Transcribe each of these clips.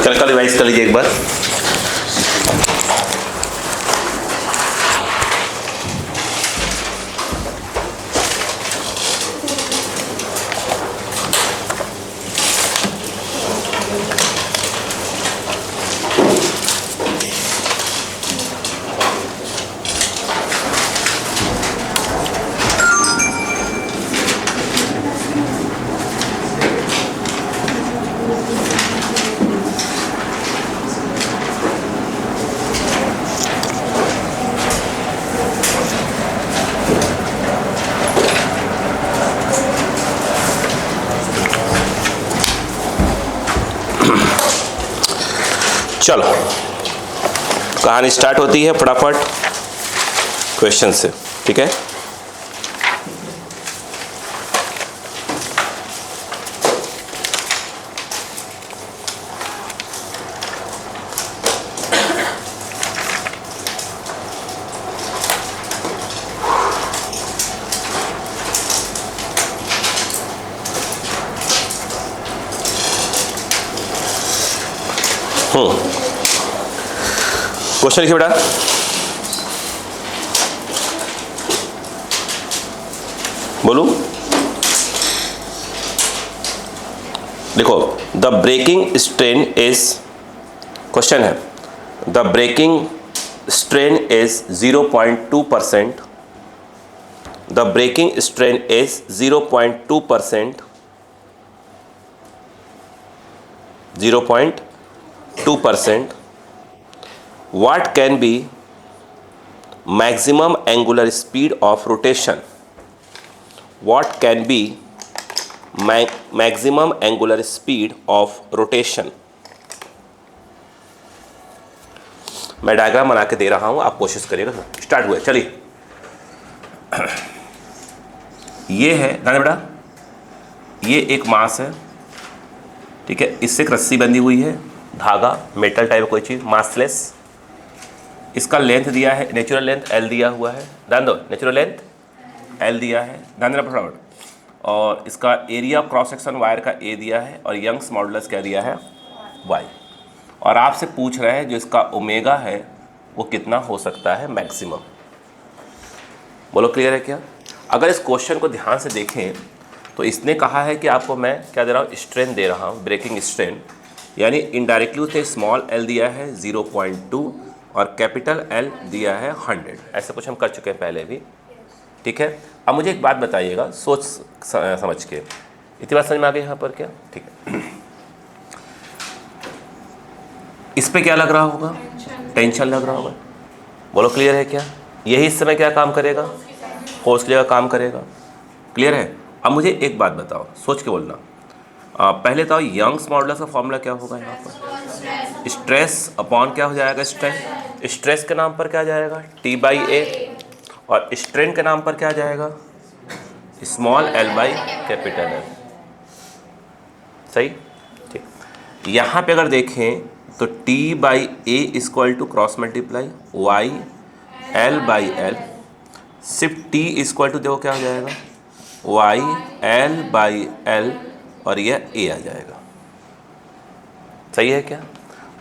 कल का रिवाइज कर लीजिए एक बार। चलो कहानी स्टार्ट होती है फटाफट क्वेश्चन से, ठीक है। क्वेश्चन लिखिए बेटा। बोलू, देखो, the breaking strain is, question है, the breaking strain is 0.2%, the breaking strain is 0.2%, 0.2%. What can be maximum angular speed of rotation? What can be maximum angular speed of rotation? मैं diagram बना के दे रहा हूं, आप कोशिश करिएगा। स्टार्ट हुए, चलिए। ये है ध्यान बेटा, ये एक मास है, ठीक है। इससे एक रस्सी बंधी हुई है, धागा, मेटल टाइप कोई चीज़, मासलेस। इसका लेंथ दिया है, नेचुरल लेंथ L दिया हुआ है, ध्यान दो, नेचुरल लेंथ L दिया है, ध्यान देना फटाफट। और इसका एरिया क्रॉस सेक्शन वायर का A दिया है, और यंग्स मॉडुलस क्या दिया है, Y। और आपसे पूछ रहा है जो इसका ओमेगा है वो कितना हो सकता है मैक्सिमम। बोलो क्लियर है क्या? अगर इस क्वेश्चन को ध्यान से देखें तो इसने कहा है कि आपको मैं क्या दे रहा हूँ, स्ट्रेन दे रहा हूँ, ब्रेकिंग स्ट्रेन, यानी इनडायरेक्टली उसने स्मॉल l दिया है 0.2 और कैपिटल L दिया है 100। ऐसे कुछ हम कर चुके हैं पहले भी, ठीक है। अब मुझे एक बात बताइएगा सोच समझ के, इतनी बात समझ में आ गई यहाँ पर क्या? ठीक है। इस पे क्या लग रहा होगा, टेंशन लग रहा होगा। बोलो क्लियर है क्या? यही इस समय क्या काम करेगा, फोर्स की जगह काम करेगा। क्लियर है? अब मुझे एक बात बताओ, सोच के बोलना। पहले तो यंग्स मॉडुलस का फॉर्मूला क्या होगा यहाँ पर, स्ट्रेस अपॉन क्या हो जाएगा, स्ट्रेन। स्ट्रेस के नाम पर क्या जाएगा, T/A, और स्ट्रेन के नाम पर क्या जाएगा, स्मॉल l/कैपिटल L। सही, ठीक। यहाँ पे अगर देखें तो T/A equal to cross multiply Y L/L, सिर्फ T इक्वल टू देखो क्या हो जाएगा, Y L/L, और यह A आ जाएगा। सही है क्या?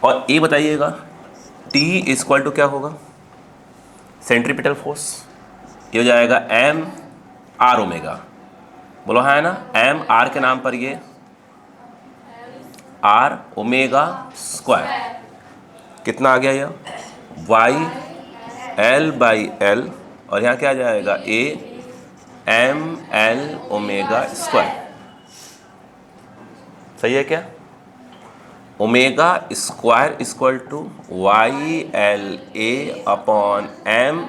और A बताइएगा, T इक्वल टू क्या होगा, सेंट्रीपिटल फोर्स, ये हो जाएगा M R ओमेगा। बोलो है ना, M R के नाम पर ये R ओमेगा स्क्वायर, कितना आ गया ये, Y L/L, और यहाँ क्या आ जाएगा, A M L omega square. सही है क्या? Omega square equal to YLA upon M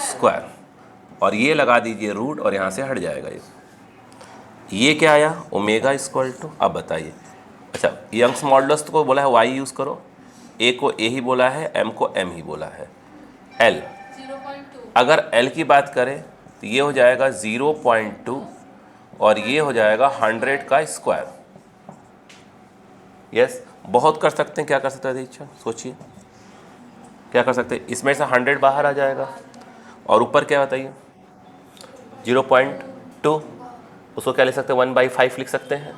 square, और ये लगा दीजिए रूट, और यहाँ से हट जाएगा ये क्या आया, ओमेगा इक्वल टू। अब बताइए, अच्छा यंग्स मॉडुलस को बोला है Y यूज़ करो, A को A ही बोला है, M को M ही बोला है, L 0.2। अगर L की बात करें तो ये हो जाएगा 0.2, और ये हो जाएगा 100 का स्क्वायर। यस, बहुत कर सकते हैं। क्या कर सकते हैं दीक्षा, सोचिए क्या कर सकते हैं। इसमें से 100 बाहर आ जाएगा, और ऊपर क्या बताइए 0.2, उसको क्या लिख सकते हैं, 1/5 लिख सकते हैं।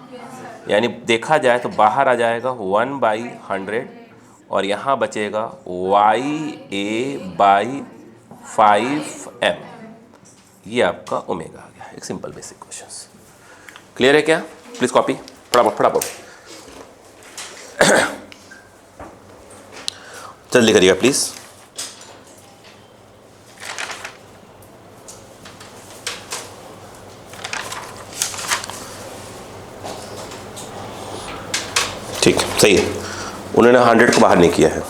यानी देखा जाए तो बाहर आ जाएगा 1/100 और यहाँ बचेगा YA/5M। ये आपका ओमेगा आ गया। एक सिंपल बेसिक क्वेश्चन। क्लियर है क्या? प्लीज कॉपी फटाफट जल्दी करिएगा प्लीज। ठीक, सही है। उन्होंने 100 को बाहर नहीं किया है।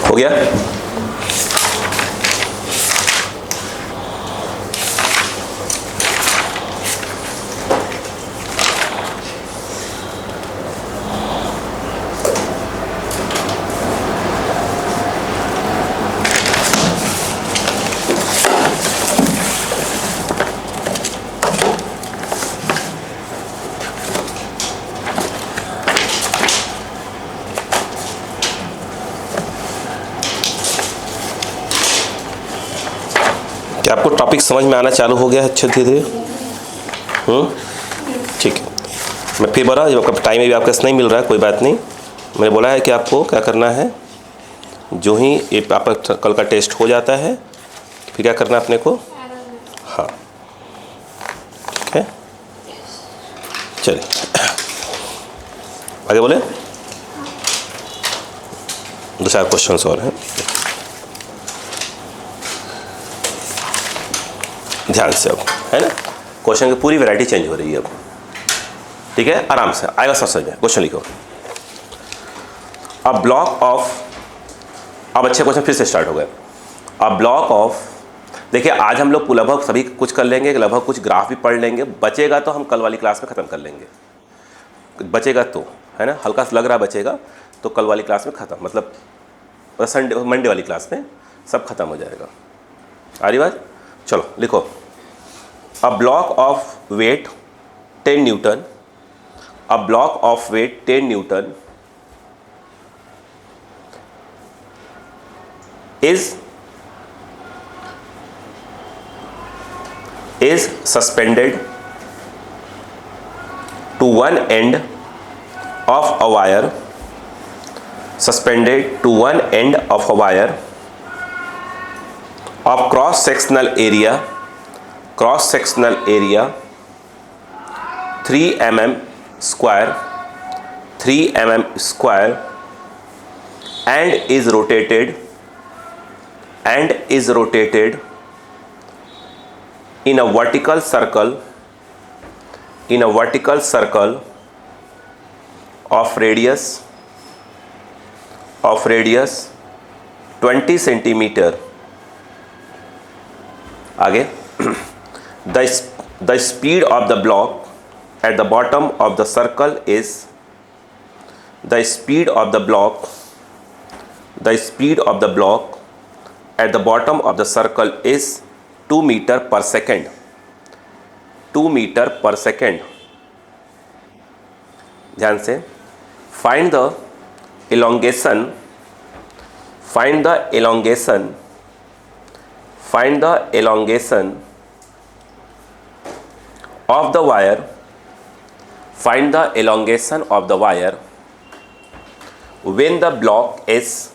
हो गया? क्या आपको टॉपिक समझ में आना चालू हो गया है अच्छे धीरे धीरे? ठीक है। मैं फिर बोला, जब आपका टाइम अभी आपके पास नहीं मिल रहा है, कोई बात नहीं। मैंने बोला है कि आपको क्या करना है, जो ही ये आपका कल का टेस्ट हो जाता है फिर क्या करना है अपने को। हाँ ठीक है, चलिए आगे बोले। 2-4 क्वेश्चन और हैं, ध्यान से अब, है ना। क्वेश्चन की पूरी वैरायटी चेंज हो रही है अब, ठीक है। आराम से आएगा सब समझ में। क्वेश्चन लिखो। अ ब्लॉक ऑफ, अब अच्छे क्वेश्चन फिर से स्टार्ट हो गए। अ ब्लॉक ऑफ, देखिए आज हम लोग लगभग सभी कुछ कर लेंगे, लगभग कुछ ग्राफ भी पढ़ लेंगे। बचेगा तो हम कल वाली क्लास में ख़त्म कर लेंगे, बचेगा तो, है ना। हल्का सा लग रहा बचेगा तो कल वाली क्लास में ख़त्म, मतलब मंडे वाली क्लास में सब खत्म हो जाएगा। आ रही बात? चलो लिखो। A block of weight 10 newton, a block of weight 10 newton is suspended to one end of a wire, suspended to one end of a wire of cross sectional area 3 mm square and is rotated in a vertical circle of radius 20 centimeter. आगे the speed of the block at the bottom of the circle is at the bottom of the circle is 2 meter per second. ध्यान से। find the elongation of the wire when the block is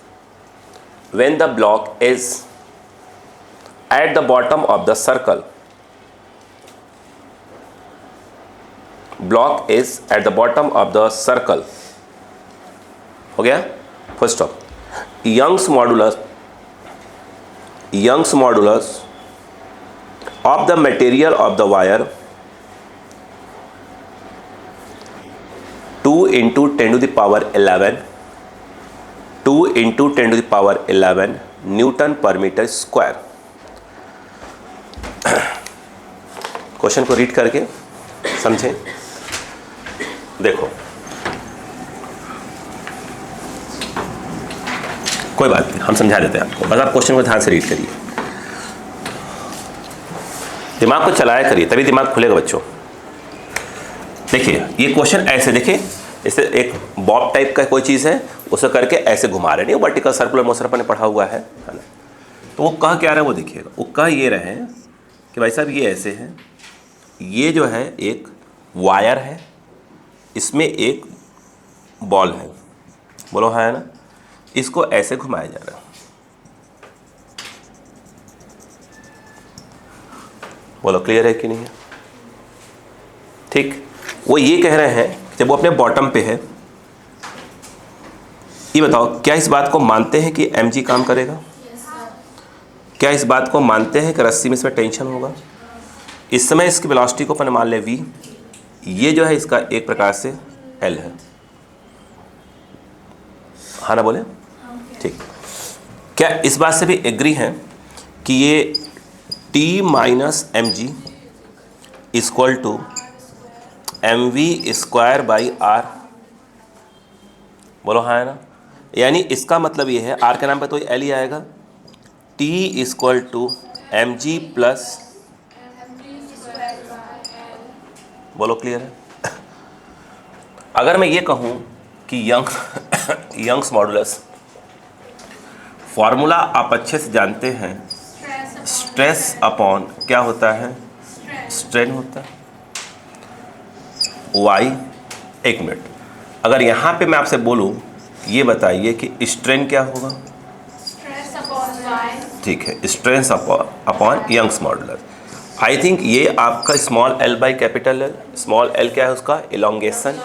at the bottom of the circle. Block is at the bottom of the circle. हो गया? Full stop. Young's modulus of the material of the wire 2 into 10 to the power 11 newton पर metre square. Question को read करके समझें। देखो, कोई बात नहीं, हम समझा देते हैं आपको, बस आप क्वेश्चन को ध्यान से रीड करिए। दिमाग को चलाया करिए, तभी दिमाग खुलेगा बच्चों। देखिए ये क्वेश्चन ऐसे, देखिए जैसे एक बॉब टाइप का कोई चीज़ है, उसे करके ऐसे घुमा रहे, नहीं वर्टिकल सर्कुलर मोशन अपन ने पढ़ा हुआ है ना। तो वो कह क्या रहा है वो देखिएगा, वो कह ये रहे कि भाई साहब ये ऐसे है, ये जो है एक वायर है, इसमें एक बॉल है, बोलो है ना, इसको ऐसे घुमाया जा रहा है। बोलो क्लियर है कि नहीं है? ठीक, वो ये कह रहे हैं जब वो अपने बॉटम पे है, ये बताओ क्या इस बात को मानते हैं कि mg काम करेगा? क्या इस बात को मानते हैं कि रस्सी में इसमें टेंशन होगा? इस समय इसकी वेलोसिटी को अपन मान ले v, ये जो है इसका एक प्रकार से l है, हाँ ना बोले? ठीक, क्या इस बात से भी एग्री हैं कि ये t minus M G equal to M V square by R? बोलो हाँ है ना। यानी इसका मतलब ये है, आर के नाम पे तो एल ही आएगा, t equal to M G plus, बोलो क्लियर है? अगर मैं ये कहूँ कि यंग्स मॉडुलस फॉर्मूला आप अच्छे से जानते हैं, स्ट्रेस अपॉन क्या होता है? स्ट्रेन होता है। वाई, एक मिनट, अगर यहाँ पे मैं आपसे बोलूँ ये बताइए कि स्ट्रेन क्या होगा? Stress upon Y. ठीक है, stress upon Young's modulus. I think ये आपका small L by capital L, small L क्या है उसका? Elongation.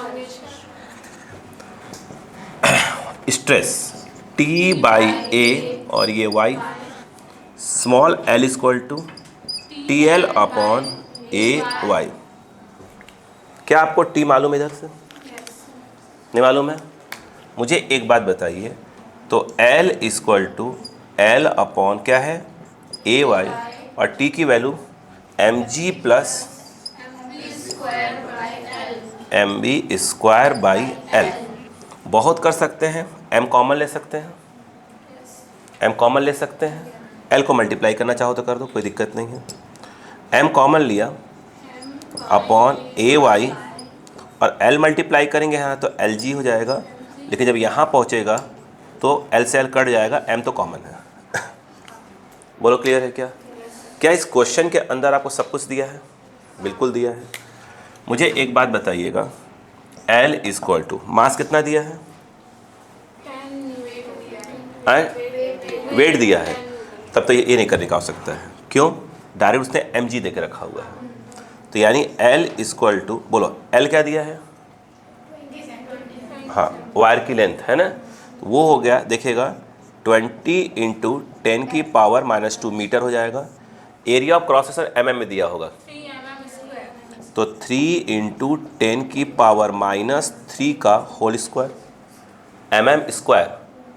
Stress T by A और ये Y, small L equal to T L upon A Y. क्या आपको टी मालूम है इधर से? नहीं मालूम है? मुझे एक बात बताइए, तो L equal to L upon क्या है? ए वाई, और टी की value M G plus M B square by L. बहुत कर सकते हैं, एम कॉमन ले सकते हैं, एम कॉमन ले सकते हैं, एल को मल्टीप्लाई करना चाहो तो कर दो, कोई दिक्कत नहीं है। एम कॉमन लिया अपॉन ए वाई, और एल मल्टीप्लाई करेंगे यहाँ तो एल जी हो जाएगा, लेकिन जब यहाँ पहुँचेगा तो एल से एल कट जाएगा, एम तो कॉमन है। बोलो क्लियर है क्या? क्या इस क्वेश्चन के अंदर आपको सब कुछ दिया है? बिल्कुल दिया है। मुझे एक बात बताइएगा, एल इक्वल टू मास कितना दिया है? वेट दिया है, तब तो ये नहीं करने का आवश्यकता है। क्यों? डायरेक्ट उसने एम जी दे के रखा हुआ है। तो यानी एल इक्वल टू, बोलो एल क्या दिया है? हाँ, वायर की लेंथ है ना, तो वो हो गया, देखिएगा 20 इंटू 10 की पावर माइनस 2 मीटर हो जाएगा। Area of cross section M में दिया होगा, तो 3 इंटू 10 की पावर माइनस 3 का होल स्क्वायर, एम स्क्वायर,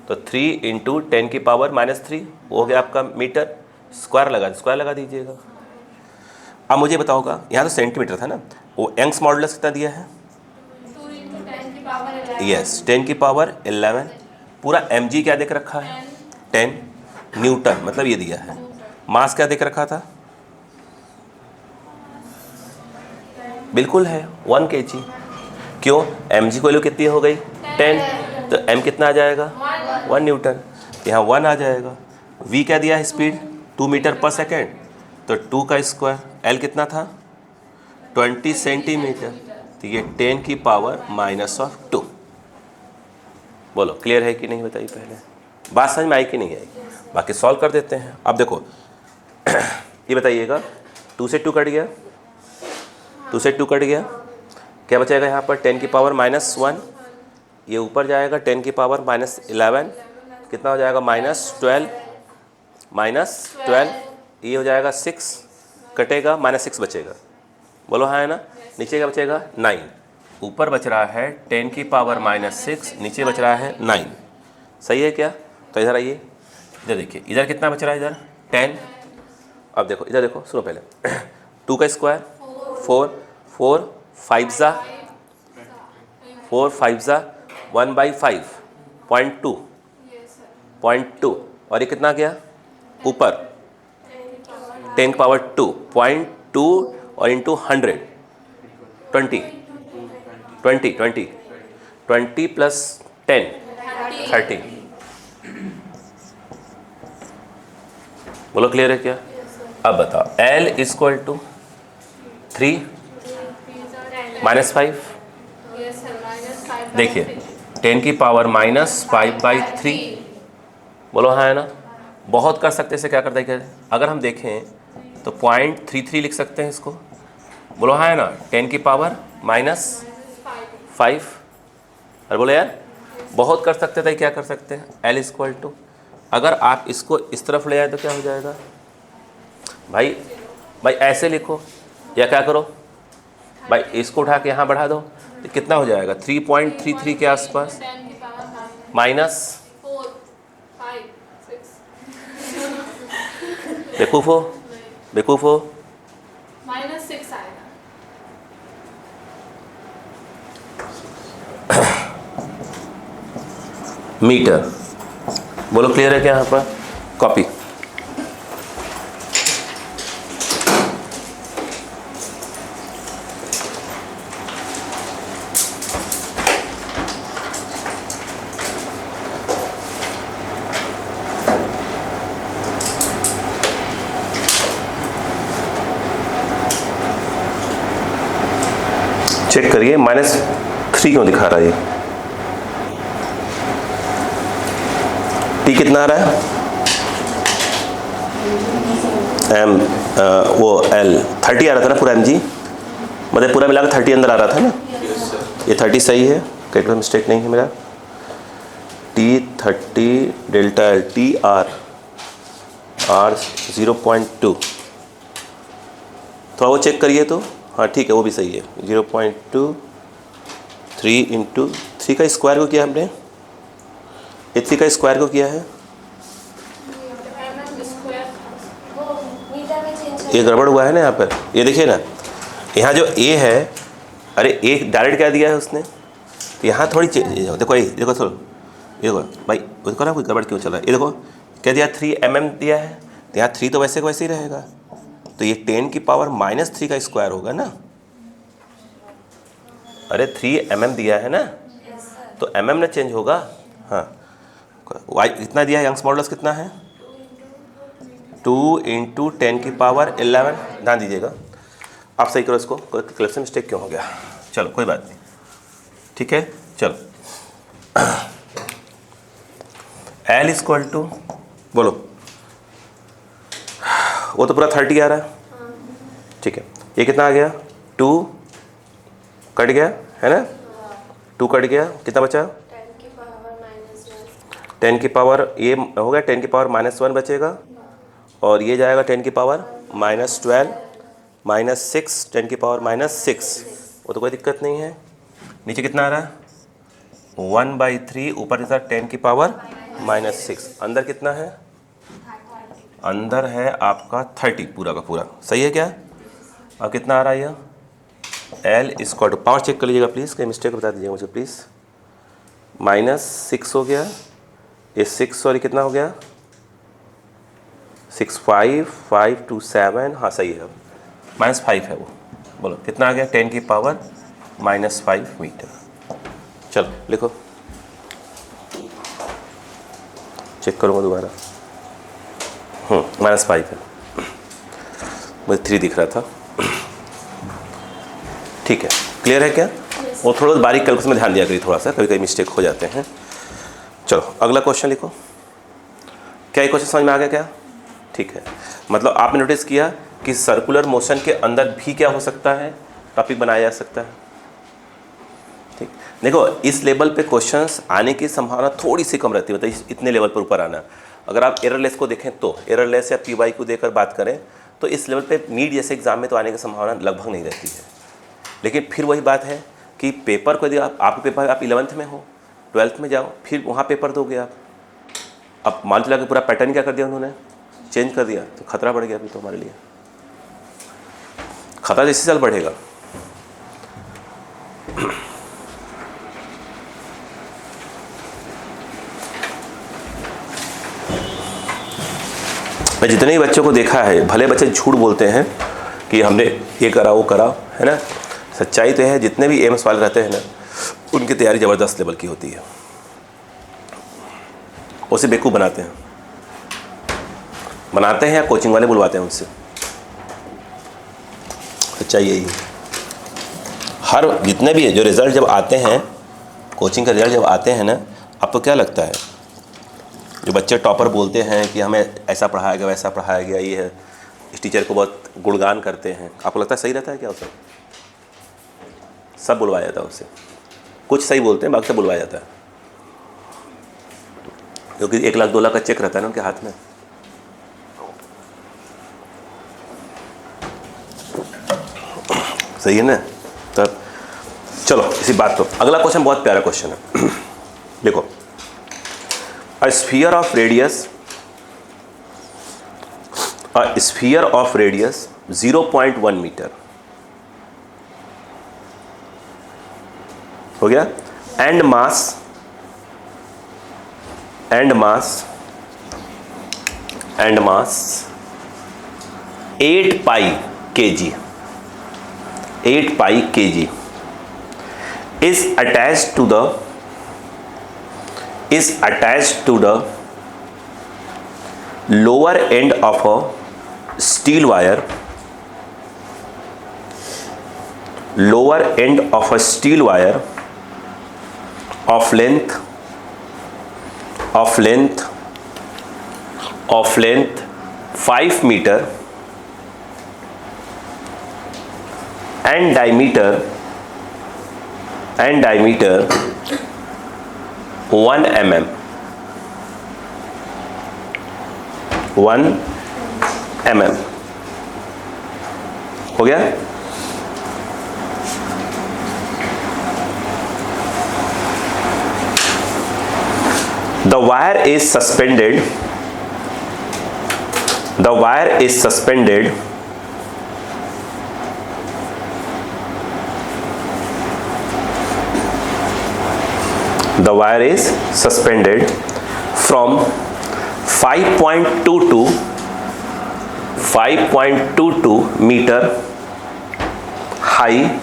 तो 3 इंटू 10 की पावर माइनस 3 वो हो गया आपका मीटर। स्क्वायर लगा दीजिएगा। अब मुझे बताओगा, यहाँ तो सेंटीमीटर था ना, वो यंग्स मॉडुलस कितना दिया है? 2 इंटू 10 की पावर 11। यस, 10 की पावर 11। पूरा एम जी क्या देख रखा है? 10 न्यूटन, मतलब ये दिया है। मास क्या देख रखा था? बिल्कुल है 1 kg। क्यों? एम जी की वैल्यू कितनी हो गई? 10, तो एम कितना आ जाएगा? 1 न्यूटन, यहाँ 1 आ जाएगा। वी क्या दिया है? स्पीड 2 मीटर पर सेकेंड, तो 2 का स्क्वायर, एल कितना था? 20 सेंटीमीटर, तो ये 10 की पावर माइनस ऑफ 2। बोलो क्लियर है कि नहीं? बताइए पहले, बात समझ में आई कि नहीं आई? बाकी सॉल्व कर देते हैं। अब देखो ये बताइएगा, 2 से 2 कट गया, 2 से 2 कट गया, क्या बचेगा यहाँ पर? 10 की पावर माइनस 1, ये ऊपर जाएगा 10 की पावर माइनस 11, कितना हो जाएगा? माइनस 12, ये हो जाएगा 6, कटेगा -6 बचेगा। बोलो हाँ है ना? नीचे क्या बचेगा? 9। ऊपर बच रहा है 10 की पावर -6, नीचे बच रहा है 9। सही है क्या? तो इधर आइए, इधर देखिए, इधर कितना बच रहा है? इधर 10। अब देखो इधर देखो, सुनो पहले 2 का स्क्वायर 4, 4 5 ज़ा 1/5 0.2, और ये कितना गया ऊपर? 10 की पावर 2, 2 और इंटू 100 20 प्लस 10 30। बोलो क्लियर है क्या? अब बताओ L equal to 3 -5। Yes sir, -5 by देखिए 3. 10 की पावर -5/3। बोलो हाँ है ना? बहुत कर सकते इसे क्या करते हैं, अगर हम देखें तो 0.33 लिख सकते हैं इसको। बोलो हाँ है ना? 10 की पावर -5। अरे बोलो यार, बहुत कर सकते थे, क्या कर सकते हैं? L इक्वल टू, अगर आप इसको इस तरफ ले आए तो क्या हो जाएगा भाई? ऐसे लिखो या क्या करो भाई, इसको उठा के यहाँ बढ़ा दो तो कितना हो जाएगा? 3.33 के आसपास, 10 की पावर माइनस 4 5 6 बेवकूफ़ हो -6 आएगा। मीटर। बोलो क्लियर है क्या? यहाँ पर कॉपी। चेक करिए -3 क्यों दिखा रहा है ये? टी कितना आ रहा है? वो L 30 आ रहा था ना पूरा mg, मतलब पूरा मिला के 30 अंदर आ रहा था ना? ये 30 सही है, कहीं पर मिस्टेक नहीं है मेरा। T30 delta L T R 0.2, थोड़ा वो चेक करिए तो हाँ ठीक है, वो भी सही है। 0.2 3 इंटू 3 का स्क्वायर को किया हमने, ये 3 का स्क्वायर को किया है, ये गड़बड़ हुआ है ना यहाँ पर। ये देखिए ना, यहाँ जो A है, अरे A डायरेक्ट क्या दिया है उसने, तो यहाँ थोड़ी देखो, ये देखो थोड़ा, ये देखो भाई, उसको ना कोई गड़बड़ क्यों चल रहा है? ये देखो क्या दिया, 3 mm दिया है, तो यहाँ 3 तो वैसे का वैसे ही रहेगा, तो ये 10 की पावर -3 का स्क्वायर होगा ना। अरे 3 mm दिया है ना, तो mm ना चेंज होगा। हाँ, y कितना दिया है, यंग्स मॉडुलस कितना है? 2 इंटू 10 की पावर 11। ध्यान दीजिएगा, आप सही करो इसको, कलेक्शन मिस्टेक क्यों हो गया? चलो कोई बात नहीं, ठीक है। चलो L इक्वल टू, बोलो, वो तो पूरा 30 आ रहा है, ठीक है। ये कितना आ गया? 2 कट गया है ना, 2 कट गया, कितना बचा? 10 की पावर, ये हो गया 10 की पावर -1 बचेगा, और ये जाएगा 10 की पावर -12 -6, 10 की पावर -6, वो तो कोई दिक्कत नहीं है। नीचे कितना आ रहा है? 1/3, ऊपर के साथ 10 की पावर -6, अंदर कितना है? अंदर है आपका 30 पूरा का पूरा, सही है क्या? अब कितना आ रहा है ये? L equal to, power check कर लीजिएगा प्लीज़, कहीं मिस्टेक बता दीजिएगा मुझे प्लीज़। -6 हो गया, ये 6 सॉरी कितना हो गया? 6 5 5 2 7, हाँ सही है, -5 है वो। बोलो कितना आ गया? 10 की पावर -5 मीटर। चलो लिखो, चेक करूँगा दोबारा। -5 है, मुझे 3 दिख रहा था, ठीक है। क्लियर है क्या? वो थोड़ा बारीक कैलकुलेशन में ध्यान दिया करिए, थोड़ा सा कभी कभी मिस्टेक हो जाते हैं। चलो अगला क्वेश्चन लिखो। क्या ये क्वेश्चन समझ में आ गया क्या? ठीक है, मतलब आपने नोटिस किया कि सर्कुलर मोशन के अंदर भी क्या हो सकता है, टॉपिक बनाया जा सकता है। ठीक, देखो इस लेवल पे क्वेश्चंस आने की संभावना थोड़ी सी कम रहती है, मतलब इतने लेवल पर ऊपर आना। अगर आप एररलेस को देखें तो एररलेस या PY को देकर बात करें तो इस लेवल पे नीट जैसे एग्जाम में तो आने की संभावना लगभग नहीं रहती है। लेकिन फिर वही बात है कि पेपर को यदि आप पेपर आप 11th में हो, 12th में जाओ, फिर वहाँ पेपर दोगे आप, अब मान चला कि पूरा पैटर्न क्या कर दिया उन्होंने, चेंज कर दिया, तो खतरा बढ़ गया अभी तो हमारे लिए, खतरा इसी साल बढ़ेगा। मैं जितने ही बच्चों को देखा है, भले बच्चे झूठ बोलते हैं कि कि हमने ये करा वो करा, है ना। सच्चाई तो है जितने भी एम्स वाले रहते हैं ना, उनकी तैयारी ज़बरदस्त लेवल की होती है, उसे बेवकूफ़ बनाते हैं या कोचिंग वाले बुलवाते हैं उनसे। सच्चाई यही है। हर जितने भी है जो रिज़ल्ट जब आते हैं, कोचिंग के रिज़ल्ट जब आते हैं ना, आपको क्या लगता है जो बच्चे टॉपर बोलते हैं कि हमें ऐसा पढ़ाया गया वैसा पढ़ाया गया, ये है, इस टीचर को बहुत गुणगान करते हैं, आपको लगता है सही रहता है क्या उसे? सब बुलवाया जाता है उससे। कुछ सही बोलते हैं, बाकी सब बुलवाया जाता है, क्योंकि 1 लाख 2 लाख का चेक रहता है ना उनके हाथ में। सही है ना। तब चलो इसी बात पर अगला क्वेश्चन बहुत प्यारा क्वेश्चन है। देखो, a sphere of radius 0.1 metre हो गया, and mass 8 pi kg is attached to the lower end of a steel wire of length 5 meter and diameter 1 mm. हो गया। The wire is suspended from 5.22 meter high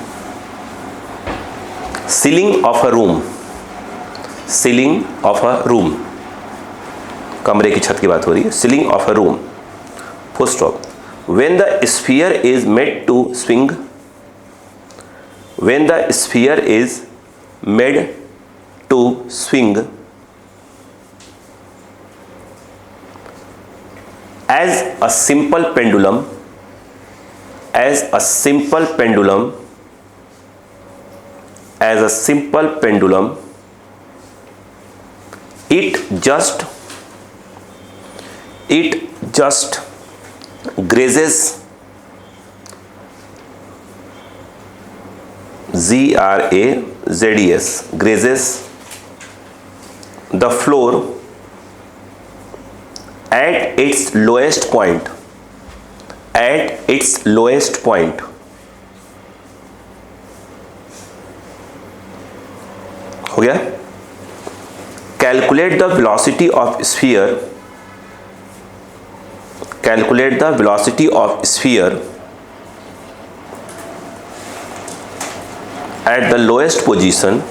ceiling of a room, कमरे की छत की बात हो रही है, ceiling of a room, full stop. When the sphere is made to swing as a simple pendulum it just grazes grazes the floor at its lowest point हो गया। Calculate the velocity of sphere at the lowest position,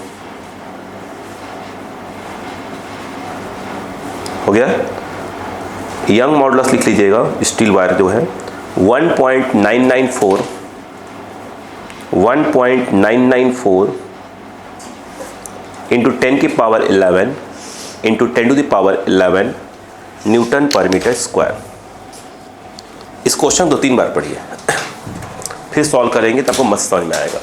हो गया। Young modulus लिख लीजिएगा, steel wire जो है 1.994 into 10 की power 11 into 10 to the power 11 newton पर मीटर स्क्वायर। इस क्वेश्चन 2-3 बार पढ़िए, फिर सॉल्व करेंगे तब आपको मस्त समझ में आएगा।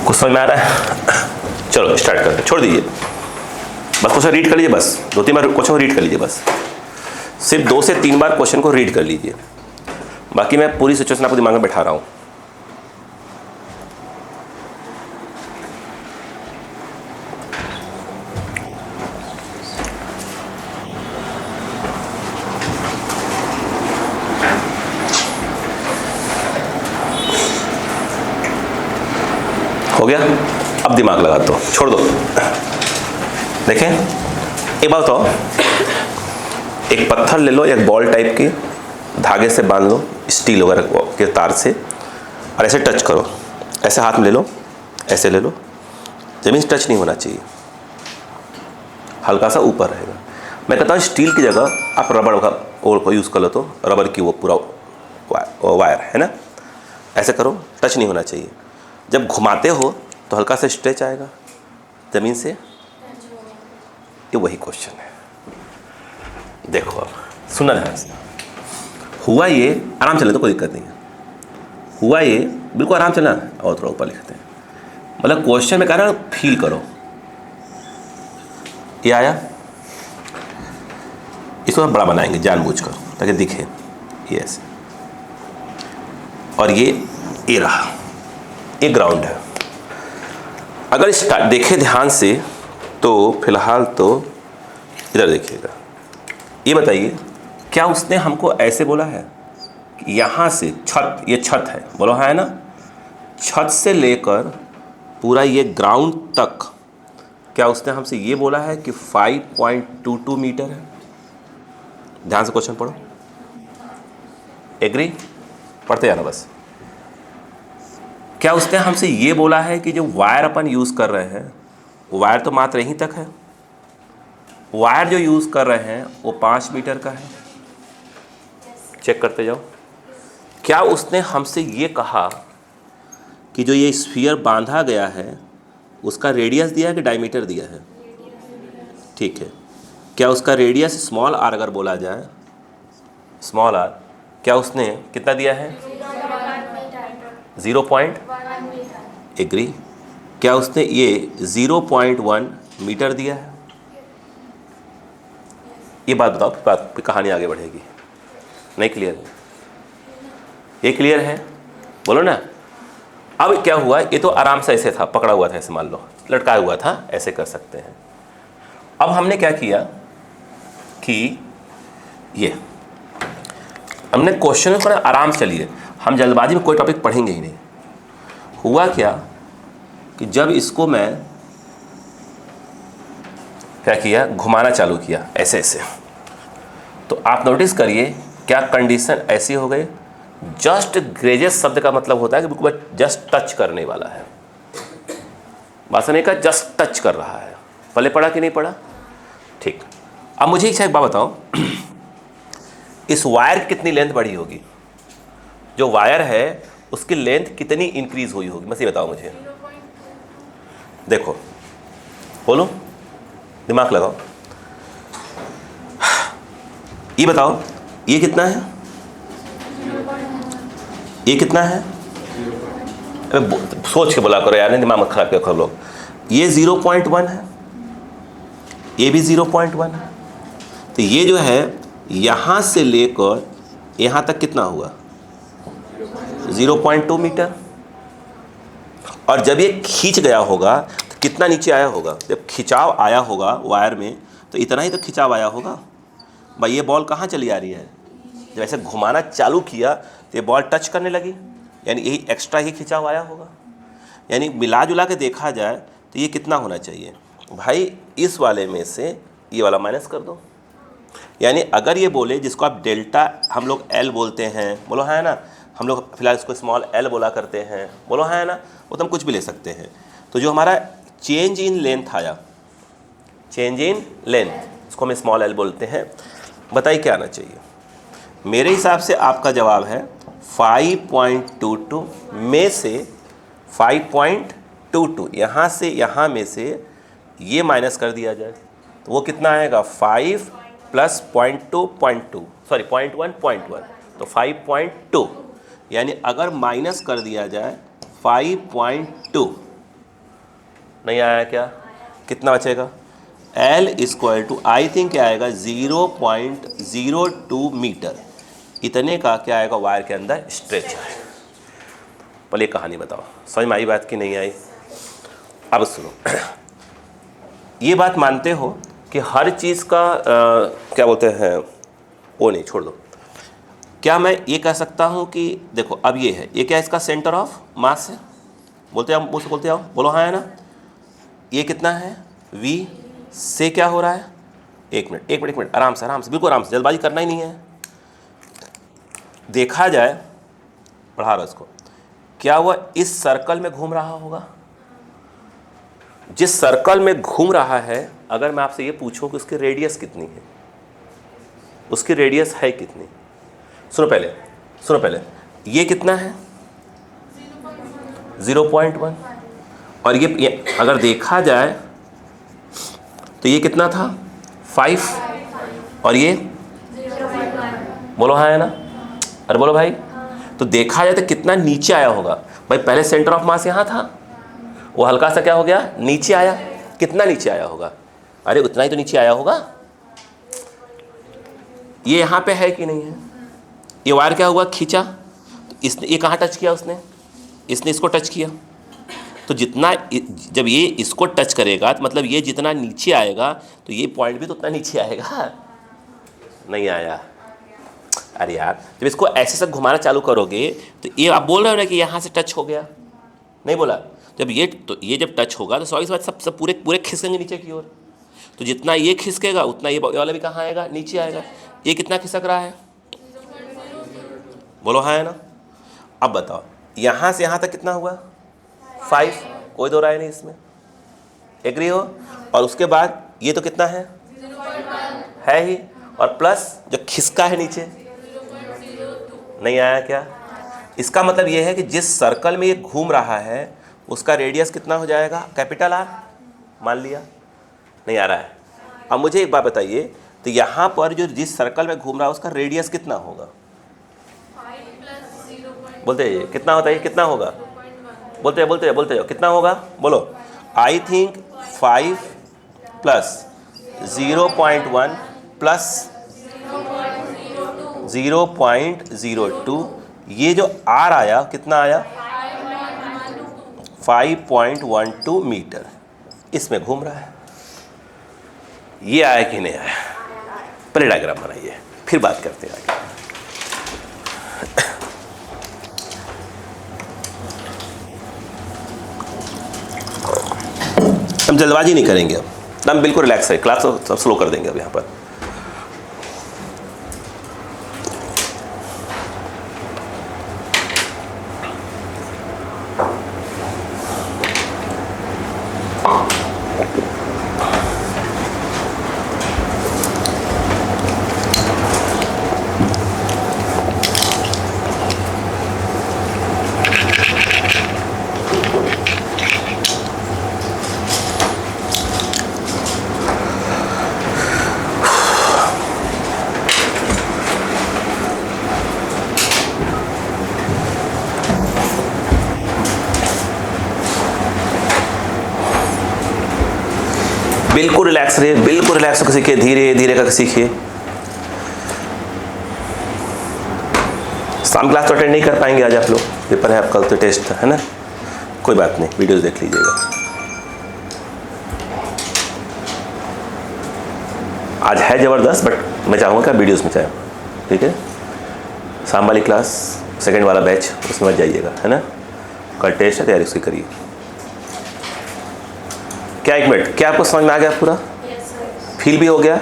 कुछ समझ में आ रहा है? चलो स्टार्ट करते हैं, छोड़ दीजिए, बस क्वेश्चन रीड कर लीजिए, बस 2-3 बार क्वेश्चन को रीड कर लीजिए, बस सिर्फ 2 से 3 बार क्वेश्चन को रीड कर लीजिए, बाकी मैं पूरी सिचुएशन आपको दिमाग में बैठा रहा हूँ। गया? अब दिमाग लगा दो, छोड़ दो। देखें, एक बात बताओ, एक पत्थर ले लो, एक बॉल टाइप की, धागे से बांध लो, स्टील वगैरह के तार से, और ऐसे टच करो, ऐसे हाथ में ले लो, ऐसे ले लो, ज़मीन से टच नहीं होना चाहिए, हल्का सा ऊपर रहेगा। मैं कहता हूँ स्टील की जगह आप रबड़ का यूज़ कर लो, तो रबड़ की वो पूरा वायर है ना, ऐसे करो, टच नहीं होना चाहिए। जब घुमाते हो तो हल्का सा स्ट्रेच आएगा ज़मीन से, ये वही क्वेश्चन है। देखो अब सुनना ध्यान से, हुआ ये, आराम चले तो कोई दिक्कत नहीं है, हुआ ये बिल्कुल आराम चलना, और थोड़ा ऊपर लिखते हैं, मतलब क्वेश्चन में कह रहा है फील करो, ये आया, इसको बड़ा बनाएंगे जानबूझकर ताकि दिखे, ये ऐसे, और ये रहा, ये ग्राउंड है। अगर इसका देखे ध्यान से तो फिलहाल तो इधर देखिएगा, ये बताइए क्या उसने हमको ऐसे बोला है कि यहाँ से छत, ये छत है, बोलो है ना, छत से लेकर पूरा ये ग्राउंड तक, क्या उसने हमसे ये बोला है कि 5.22 मीटर है? ध्यान से क्वेश्चन पढ़ो, एग्री, पढ़ते जाना बस। क्या उसने हमसे ये बोला है कि जो वायर अपन यूज़ कर रहे हैं, वायर तो मात्र यहीं तक है, वायर जो यूज़ कर रहे हैं वो 5 मीटर का है? चेक करते जाओ। क्या उसने हमसे ये कहा कि जो ये स्फीयर बांधा गया है उसका रेडियस दिया है कि डायमीटर दिया है? ठीक है, क्या उसका रेडियस स्मॉल आर अगर बोला जाए, स्मॉल आर, क्या उसने कितना दिया है? 0.1 एग्री। क्या उसने ये 0.1 मीटर दिया है? ये बात बताओ, फिर कहानी आगे बढ़ेगी। नहीं क्लियर है? ये क्लियर है? बोलो ना। अब क्या हुआ, ये तो आराम से ऐसे था, पकड़ा हुआ था, ऐसे मान लो लटकाया हुआ था, ऐसे कर सकते हैं। अब हमने क्या किया कि ये हमने क्वेश्चन पर आराम से चलिए, हम जल्दबाजी में कोई टॉपिक पढ़ेंगे ही नहीं। हुआ क्या कि जब इसको मैं क्या किया, घुमाना चालू किया ऐसे ऐसे, तो आप नोटिस करिए क्या कंडीशन ऐसी हो गई, जस्ट ग्रेजेस शब्द का मतलब होता है कि बिल्कुल जस्ट टच करने वाला है, भाषा नहीं का जस्ट टच कर रहा है। पहले पढ़ा कि नहीं पढ़ा? ठीक। अब मुझे एक बात बताओ, इस वायर की कितनी लेंथ बढ़ी होगी? जो वायर है उसकी लेंथ कितनी इंक्रीज हुई होगी, बस ये बताओ मुझे। देखो, बोलो, दिमाग लगाओ, ये बताओ, ये कितना है, ये कितना है? सोच के बोला करो यार, नहीं दिमाग मत खराब करो लोग। ये 0.1 है, ये भी 0.1 है, तो ये जो है यहाँ से लेकर यहाँ तक कितना हुआ? 0.2 मीटर। और जब ये खींच गया होगा तो कितना नीचे आया होगा? जब खिंचाव आया होगा वायर में तो इतना ही तो खिंचाव आया होगा भाई। ये बॉल कहाँ चली आ रही है? जब ऐसे घुमाना चालू किया तो ये बॉल टच करने लगी, यानी यही एक्स्ट्रा ही खिंचाव आया होगा। यानी मिला जुला के देखा जाए तो ये कितना होना चाहिए भाई? इस वाले में से ये वाला माइनस कर दो। यानी अगर ये बोले, जिसको आप डेल्टा हम लोग एल बोलते हैं, बोलो है ना, हम लोग फिलहाल इसको स्मॉल एल बोला करते हैं, बोलो है ना, वो तो हम कुछ भी ले सकते हैं। तो जो हमारा चेंज इन लेंथ आया, चेंज इन लेंथ, इसको हम स्मॉल एल बोलते हैं। बताइए क्या आना चाहिए? मेरे हिसाब से आपका जवाब है 5.22 में से 5.22, यहाँ से यहाँ में से ये माइनस कर दिया जाए तो वो कितना आएगा? 5 प्लस 0.2, सॉरी 0.1, तो 5.2। यानी अगर माइनस कर दिया जाए 5.2, नहीं आया क्या? कितना बचेगा? L equal to I think क्या आएगा? 0.02 मीटर। इतने का क्या आएगा? वायर के अंदर स्ट्रेच है। पहले कहानी बताओ, समझ में आई बात की नहीं आई? अब सुनो, ये बात मानते हो कि हर चीज़ का क्या बोलते हैं, वो नहीं, छोड़ दो। क्या मैं ये कह सकता हूँ कि देखो अब ये है, ये क्या इसका सेंटर ऑफ मास है? बोलते आओ, मुझसे बोलते आओ, बोलो हाँ है ना। ये कितना है, v से क्या हो रहा है, एक मिनट आराम से बिल्कुल आराम से, जल्दबाजी करना ही नहीं है। देखा जाए, बढ़ा रहा इसको, क्या वह इस सर्कल में घूम रहा होगा? जिस सर्कल में घूम रहा है, अगर मैं आपसे ये पूछूं कि उसकी रेडियस कितनी है, उसकी रेडियस है कितनी? सुनो पहले, ये कितना है 0.1, और ये अगर देखा जाए तो ये कितना था 5, और ये बोलो हाँ है ना, अरे बोलो भाई। तो देखा जाए तो कितना नीचे आया होगा भाई, पहले सेंटर ऑफ मास यहाँ था, वो हल्का सा क्या हो गया, नीचे आया। कितना नीचे आया होगा? अरे उतना ही तो नीचे आया होगा। ये यहाँ पे है कि नहीं है? ये वायर क्या हुआ, खींचा तो इसने, ये कहाँ टच किया उसने, इसने इसको टच किया। तो जितना, जब ये इसको टच करेगा तो मतलब ये जितना नीचे आएगा तो ये पॉइंट भी तो उतना नीचे आएगा। नहीं आया। अरे यार, जब इसको ऐसे से घुमाना चालू करोगे तो ये आप बोल रहे हो ना कि यहाँ से टच हो गया, नहीं बोला? जब ये, तो ये जब टच होगा तो सॉरी बात सब पूरे खिसकेंगे नीचे की ओर। तो जितना ये खिसकेगा उतना ये वाला भी कहाँ आएगा, नीचे आएगा। ये कितना खिसक रहा है, बोलो हाँ है ना। अब बताओ, यहाँ से यहाँ तक कितना हुआ 5, कोई दो राय नहीं इसमें, एग्री हो? और उसके बाद ये तो कितना है ही, और प्लस जो खिसका है नीचे, नहीं आया क्या? इसका मतलब ये है कि जिस सर्कल में ये घूम रहा है उसका रेडियस कितना हो जाएगा, कैपिटल R, मान लिया। नहीं आ रहा है। अब मुझे एक बात बताइए, तो यहाँ पर जो जिस सर्कल में घूम रहा है उसका रेडियस कितना होगा? बोलते जाइए कितना होता है, कितना होगा, बोलते जाओ कितना होगा, बोलो। आई थिंक 5 प्लस 0.1 प्लस 0.02, ये जो R आया कितना आया, 5.12 मीटर, इसमें घूम रहा है। ये आया कि नहीं आया? पहले डायग्राम बनाइए, फिर बात करते हैं आगे। हम जल्दबाजी नहीं करेंगे, अब हम बिल्कुल रिलैक्स है, क्लास सब स्लो कर देंगे अब यहाँ पर। बिल्कुल रिलैक्स रहिए, बिल्कुल रिलैक्स होकर सीखिए, धीरे धीरे करके सीखिए। शाम क्लास तो अटेंड नहीं कर पाएंगे आज आप लोग, पेपर है आपका, तो टेस्ट है ना, कोई बात नहीं, वीडियोस देख लीजिएगा। आज है ज़बरदस्त, बट मैं चाहूँगा कि वीडियोस में चाहे, ठीक है। शाम वाली क्लास, सेकंड वाला बैच, उसमें मत जाइएगा, है ना। कल टेस्ट है, तैयारी उसकी करिए। क्या एक मिनट, क्या आपको समझ में आ गया पूरा? फील भी हो गया?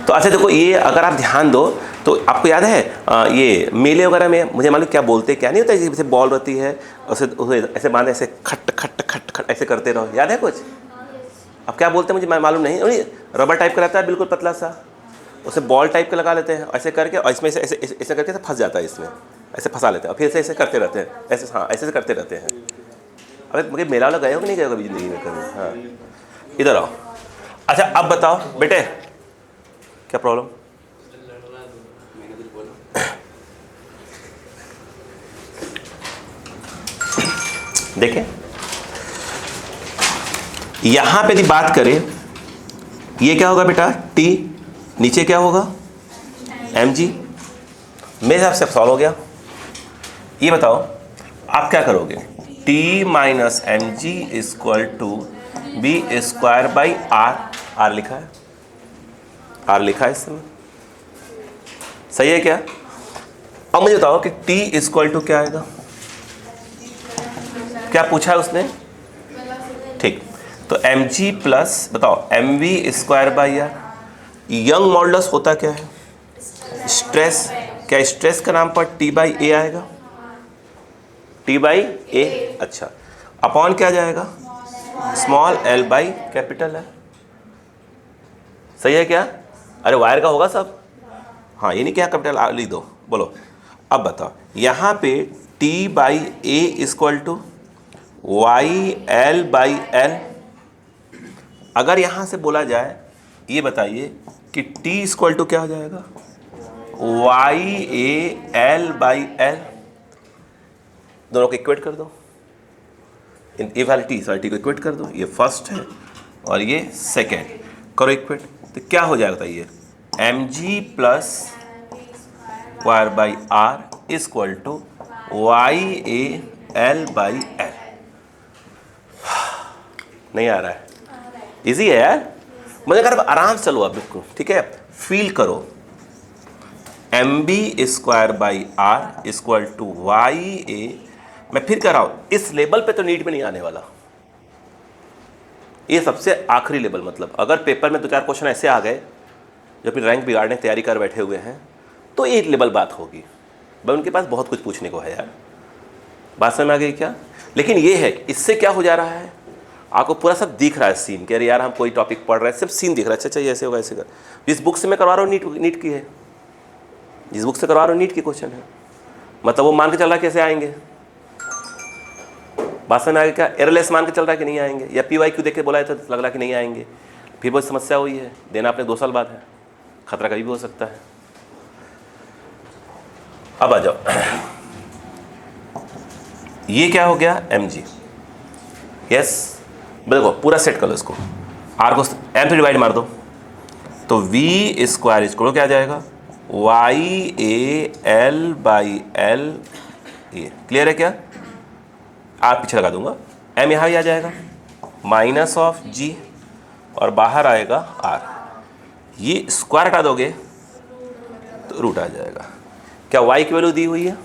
तो अच्छा देखो, ये अगर आप ध्यान दो तो आपको याद है ये मेले वगैरह में मुझे मालूम क्या बोलते, क्या नहीं होता है, जैसे बॉल रहती है उसे ऐसे बांधे, ऐसे खट खट खट खट ऐसे करते रहो, याद है कुछ? अब क्या बोलते हैं मुझे मालूम नहीं, रबर टाइप का रहता है बिल्कुल पतला सा, उसे बॉल टाइप का लगा लेते हैं ऐसे करके, और इसमें ऐसे ऐसे करके फंस जाता है, इसमें ऐसे फंसा लेते हैं और फिर ऐसे करते रहते हैं, ऐसे, हाँ ऐसे करते रहते हैं। अरे मुझे मेला वाला गए हो कि नहीं गए कभी ज़िंदगी में कभी? हाँ, इधर आओ। अच्छा अब बताओ बेटे, क्या प्रॉब्लम? देखें, यहां पे यदि बात करें, ये क्या होगा बेटा, T, नीचे क्या होगा, mg। मेरे हिसाब से सॉल्व हो गया। ये बताओ आप क्या करोगे, T minus mg equal to B square by R लिखा है, आर लिखा है इसमें, सही है क्या? अब मुझे बताओ कि T इक्वल टू क्या आएगा, क्या पूछा है उसने? ठीक, तो mg प्लस बताओ mv square by R. Young modulus होता क्या है? स्ट्रेस। क्या स्ट्रेस का नाम पर T बाई ए आएगा? T बाई ए, अच्छा, अपॉन क्या जाएगा? स्मॉल l बाई कैपिटल है। सही है क्या? अरे वायर का होगा सब। हाँ, ये नहीं क्या कैपिटल लिख दो। बोलो अब बताओ, यहाँ पे T by A equal to Y L by L. अगर यहाँ से बोला जाए, ये बताइए कि T इक्वल टू क्या हो जाएगा? Y A L by L. दोनों को इक्वेट कर दो, ये वाली टी को इक्वेट कर दो। ये फर्स्ट है और ये सेकेंड, करो इक्वेट। तो क्या हो जाएगा बताइए? mg plus wire by R equal to Y A L by L. नहीं आ रहा है? इजी है यार, मुझे कर आराम से चलो अब बिल्कुल, ठीक है? फील करो, mb square by R equal to Y A. मैं फिर कह रहा हूं, इस लेवल पे तो नीट में नहीं आने वाला, ये सबसे आखिरी लेवल। मतलब अगर पेपर में 2-4 क्वेश्चन ऐसे आ गए जो फिर रैंक बिगाड़ने की तैयारी कर बैठे हुए हैं, तो ये लेवल बात होगी। भाई उनके पास बहुत कुछ पूछने को है यार, बात समझ में आ गई क्या? लेकिन ये है, इससे क्या हो जा रहा है, आपको पूरा सब दिख रहा है सीन, कि अरे यार हम कोई टॉपिक पढ़ रहे हैं, सिर्फ सीन दिख रहा है। अच्छा ये ऐसे होगा, ऐसे कर। जिस बुक से मैं करवा रहा हूँ नीट की है, जिस बुक से करवा रहा हूँ नीट की क्वेश्चन है, मतलब वो मान के चल रहा है कैसे आएंगे। बात समझ में आ गई क्या? एयरलेस मान के चल रहा है कि नहीं आएंगे, या PYQ देख के बोला है तो लग रहा है कि नहीं आएंगे। फिर बहुत समस्या हुई है, देना आपने 2 साल बाद है, खतरा कभी भी हो सकता है। अब आ जाओ, ये क्या हो गया? mg। यस, देखो पूरा सेट कर लो इसको, आर को m से डिवाइड मार दो, तो v स्क्वायर इसको क्या आ जाएगा? Y A L by L. ये क्लियर है क्या? आप पीछे लगा दूंगा, m यहाँ भी आ जाएगा, माइनस ऑफ g, और बाहर आएगा r। ये स्क्वायर हटा दोगे तो रूट आ जाएगा। क्या y की वैल्यू दी हुई है?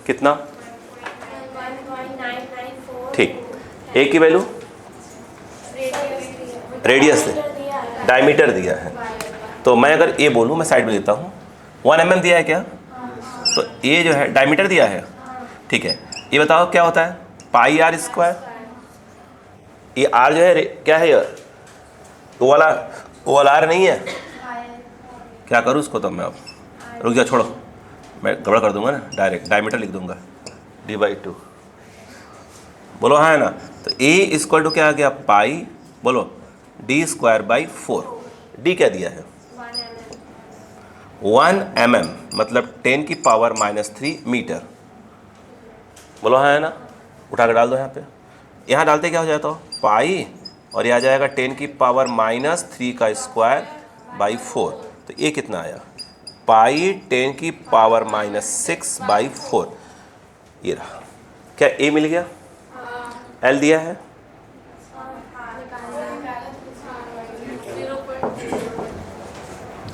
कितना? ठीक, a की वैल्यू रेडियस है, डायमीटर दिया है। तो मैं अगर a बोलूँ, मैं साइड में देता हूँ, 1 mm दिया है क्या? तो a जो है डायमीटर दिया है, ठीक है। ये बताओ क्या होता है? पाई आर स्क्वायर। ये r जो है क्या है यार? वो वाला r नहीं है, क्या करूँ उसको? तो मैं अब रुक जा, छोड़ो, मैं गड़बड़ कर दूंगा ना, डायरेक्ट डायमीटर लिख दूंगा, d/2। बोलो हाँ है ना? तो a इक्वल टू क्या आ गया? पाई, बोलो d स्क्वायर बाई 4। d क्या दिया है? 1 mm, मतलब 10 की पावर -3 मीटर। बोलो हाँ है ना? उठा कर डाल दो यहाँ पे, यहाँ डालते क्या हो जाता हो? पाई, और यह आ जाएगा 10 की पावर -3 का स्क्वायर बाई 4। तो ये कितना आया? पाई 10 की पावर -6 बाई 4। ये रहा। क्या a मिल गया? l दिया है,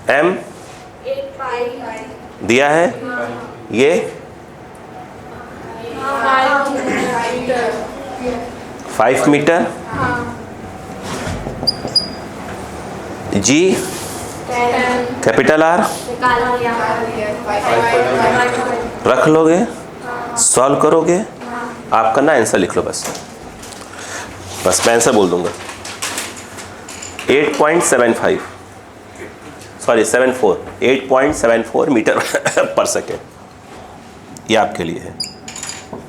m दिया है, ये 5 मीटर, g कैपिटल R रख लोगे, सॉल्व करोगे, आपका ना आंसर लिख लो बस मैं आंसर बोल दूंगा 8.75 सॉरी 8.74 मीटर पर सेकेंड। ये आपके लिए है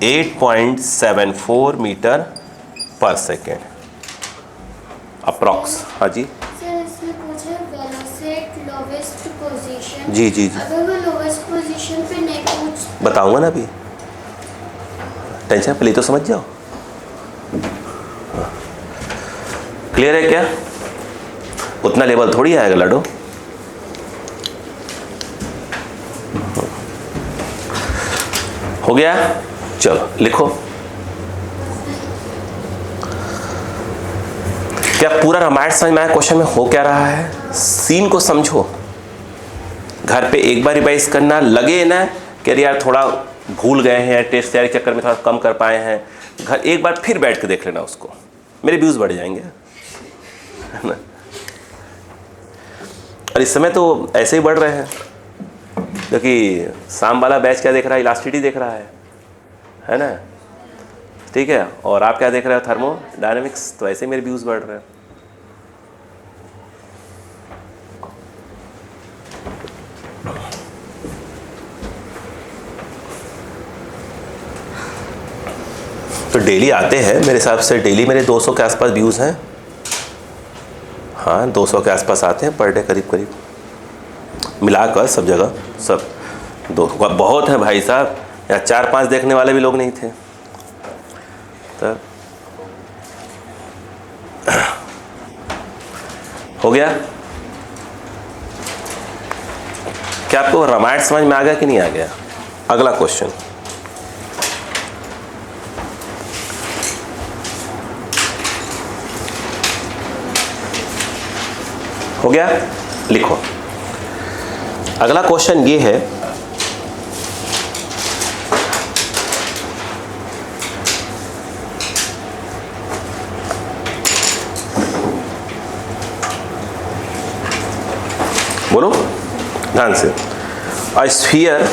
8.74 मीटर पर सेकेंड अप्रॉक्स। हाँ जी सर, इसमें पूछा वेलोसिटी लोवेस्ट पोजीशन। जी जी जी, अगर वो लोवेस्ट पोजीशन पे नहीं पूछ, बताऊंगा ना अभी, टेंशन पहले तो समझ जाओ। क्लियर है क्या? उतना लेवल थोड़ी आएगा लड्डू। हो गया? चलो लिखो। क्या पूरा रामायण समझ में आया? क्वेश्चन में हो क्या रहा है, सीन को समझो, घर पे एक बार रिवाइज करना। लगे ना कि यार थोड़ा भूल गए हैं, टेस्ट तैयारी चक्कर में थोड़ा कम कर पाए हैं, घर एक बार फिर बैठ के देख लेना उसको, मेरे व्यूज़ बढ़ जाएंगे, है ना। और इस समय तो ऐसे ही बढ़ रहे हैं, क्योंकि शाम वाला बैच क्या देख रहा है, इलास्टिसिटी देख रहा है ना, ठीक है। और आप क्या देख रहे हो, थर्मोडायनेमिक्स। तो ऐसे मेरे व्यूज़ बढ़ रहे हैं। तो डेली आते हैं, मेरे हिसाब से डेली मेरे 200 के आसपास व्यूज़ हैं। हाँ, 200 के आसपास आते हैं पर डे, करीब करीब मिलाकर सब जगह, सब दो बहुत है भाई साहब। या 4-5 देखने वाले भी लोग नहीं थे। तो हो गया। क्या आपको रामायण समझ में आ गया कि नहीं आ गया? अगला क्वेश्चन, हो गया, लिखो। अगला क्वेश्चन ये है, बोलो ध्यान से। अ स्फीयर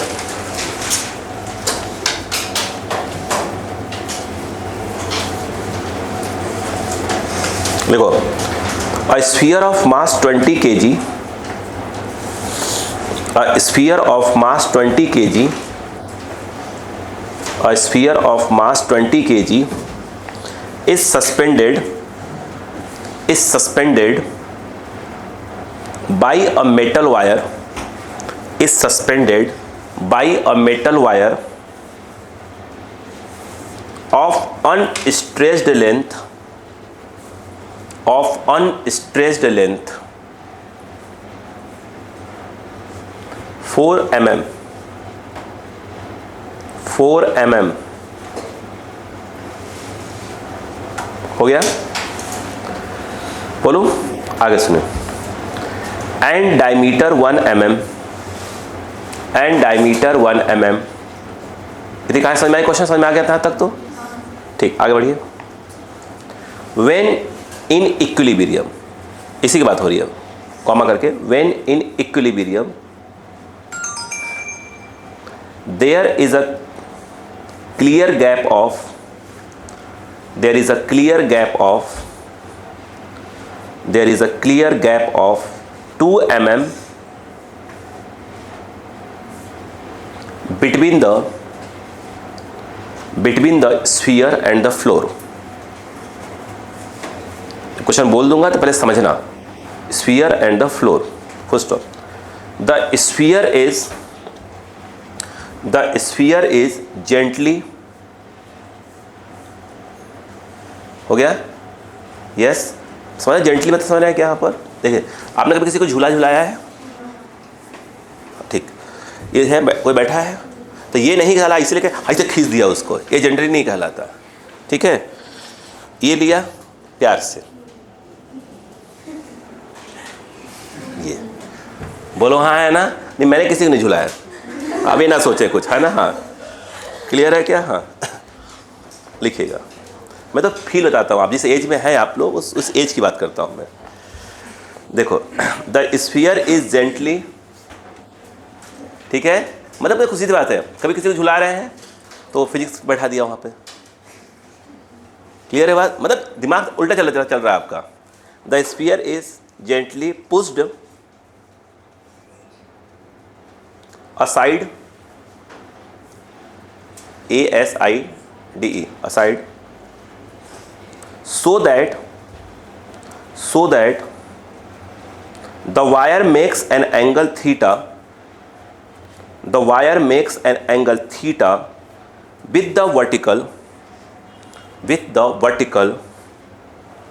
देखो, a sphere of mass 20 kg, a sphere of mass 20 kg, a sphere of mass 20 kg is suspended by a metal wire, is suspended by a metal wire of unstressed length, of unstressed length 4 mm, 4 mm। हो गया, बोलो आगे सुनो। And diameter 1 mm, and diameter 1 mm। यदि कहाँ समझ में आया, क्वेश्चन समझ में आ गया था तक तो ठीक, आगे बढ़िए। व्हेन इन इक्विलिब्रियम, इसी की बात हो रही है, कॉमा करके, when in equilibrium there is a clear gap of, there is a clear gap of, there is a clear gap of 2 mm between the sphere and the floor। Question बोल दूंगा तो पहले समझना, sphere and the floor, full stop. The sphere is gently, हो गया, yes. समझ, gently मतलब समझ रहे हैं क्या यहाँ पर? देखिए, आपने कभी किसी को झूला झुलाया है? ठीक, ये है कोई बैठा है तो ये नहीं कहला इसलिए ऐसे खींच दिया उसको, ये जेंटली नहीं कहलाता, ठीक है। ये लिया प्यार से, ये बोलो हाँ है ना, नहीं मैंने किसी को नहीं झुलाया, अभी ना सोचे कुछ, है ना। हाँ क्लियर है क्या? हाँ लिखिएगा। मैं तो फील बताता हूँ, आप जिस एज में है आप लोग, उस एज की बात करता हूँ मैं। देखो, द स्फीयर इज जेंटली, ठीक है, मतलब खुशी की बात है। कभी किसी को झुला रहे हैं तो फिजिक्स बैठा दिया वहाँ पे, क्लियर है बात? मतलब दिमाग उल्टा चल रहा है आपका। The sphere is gently pushed aside, ASIDE, aside, so that the wire makes an angle theta, the wire makes an angle theta with the vertical,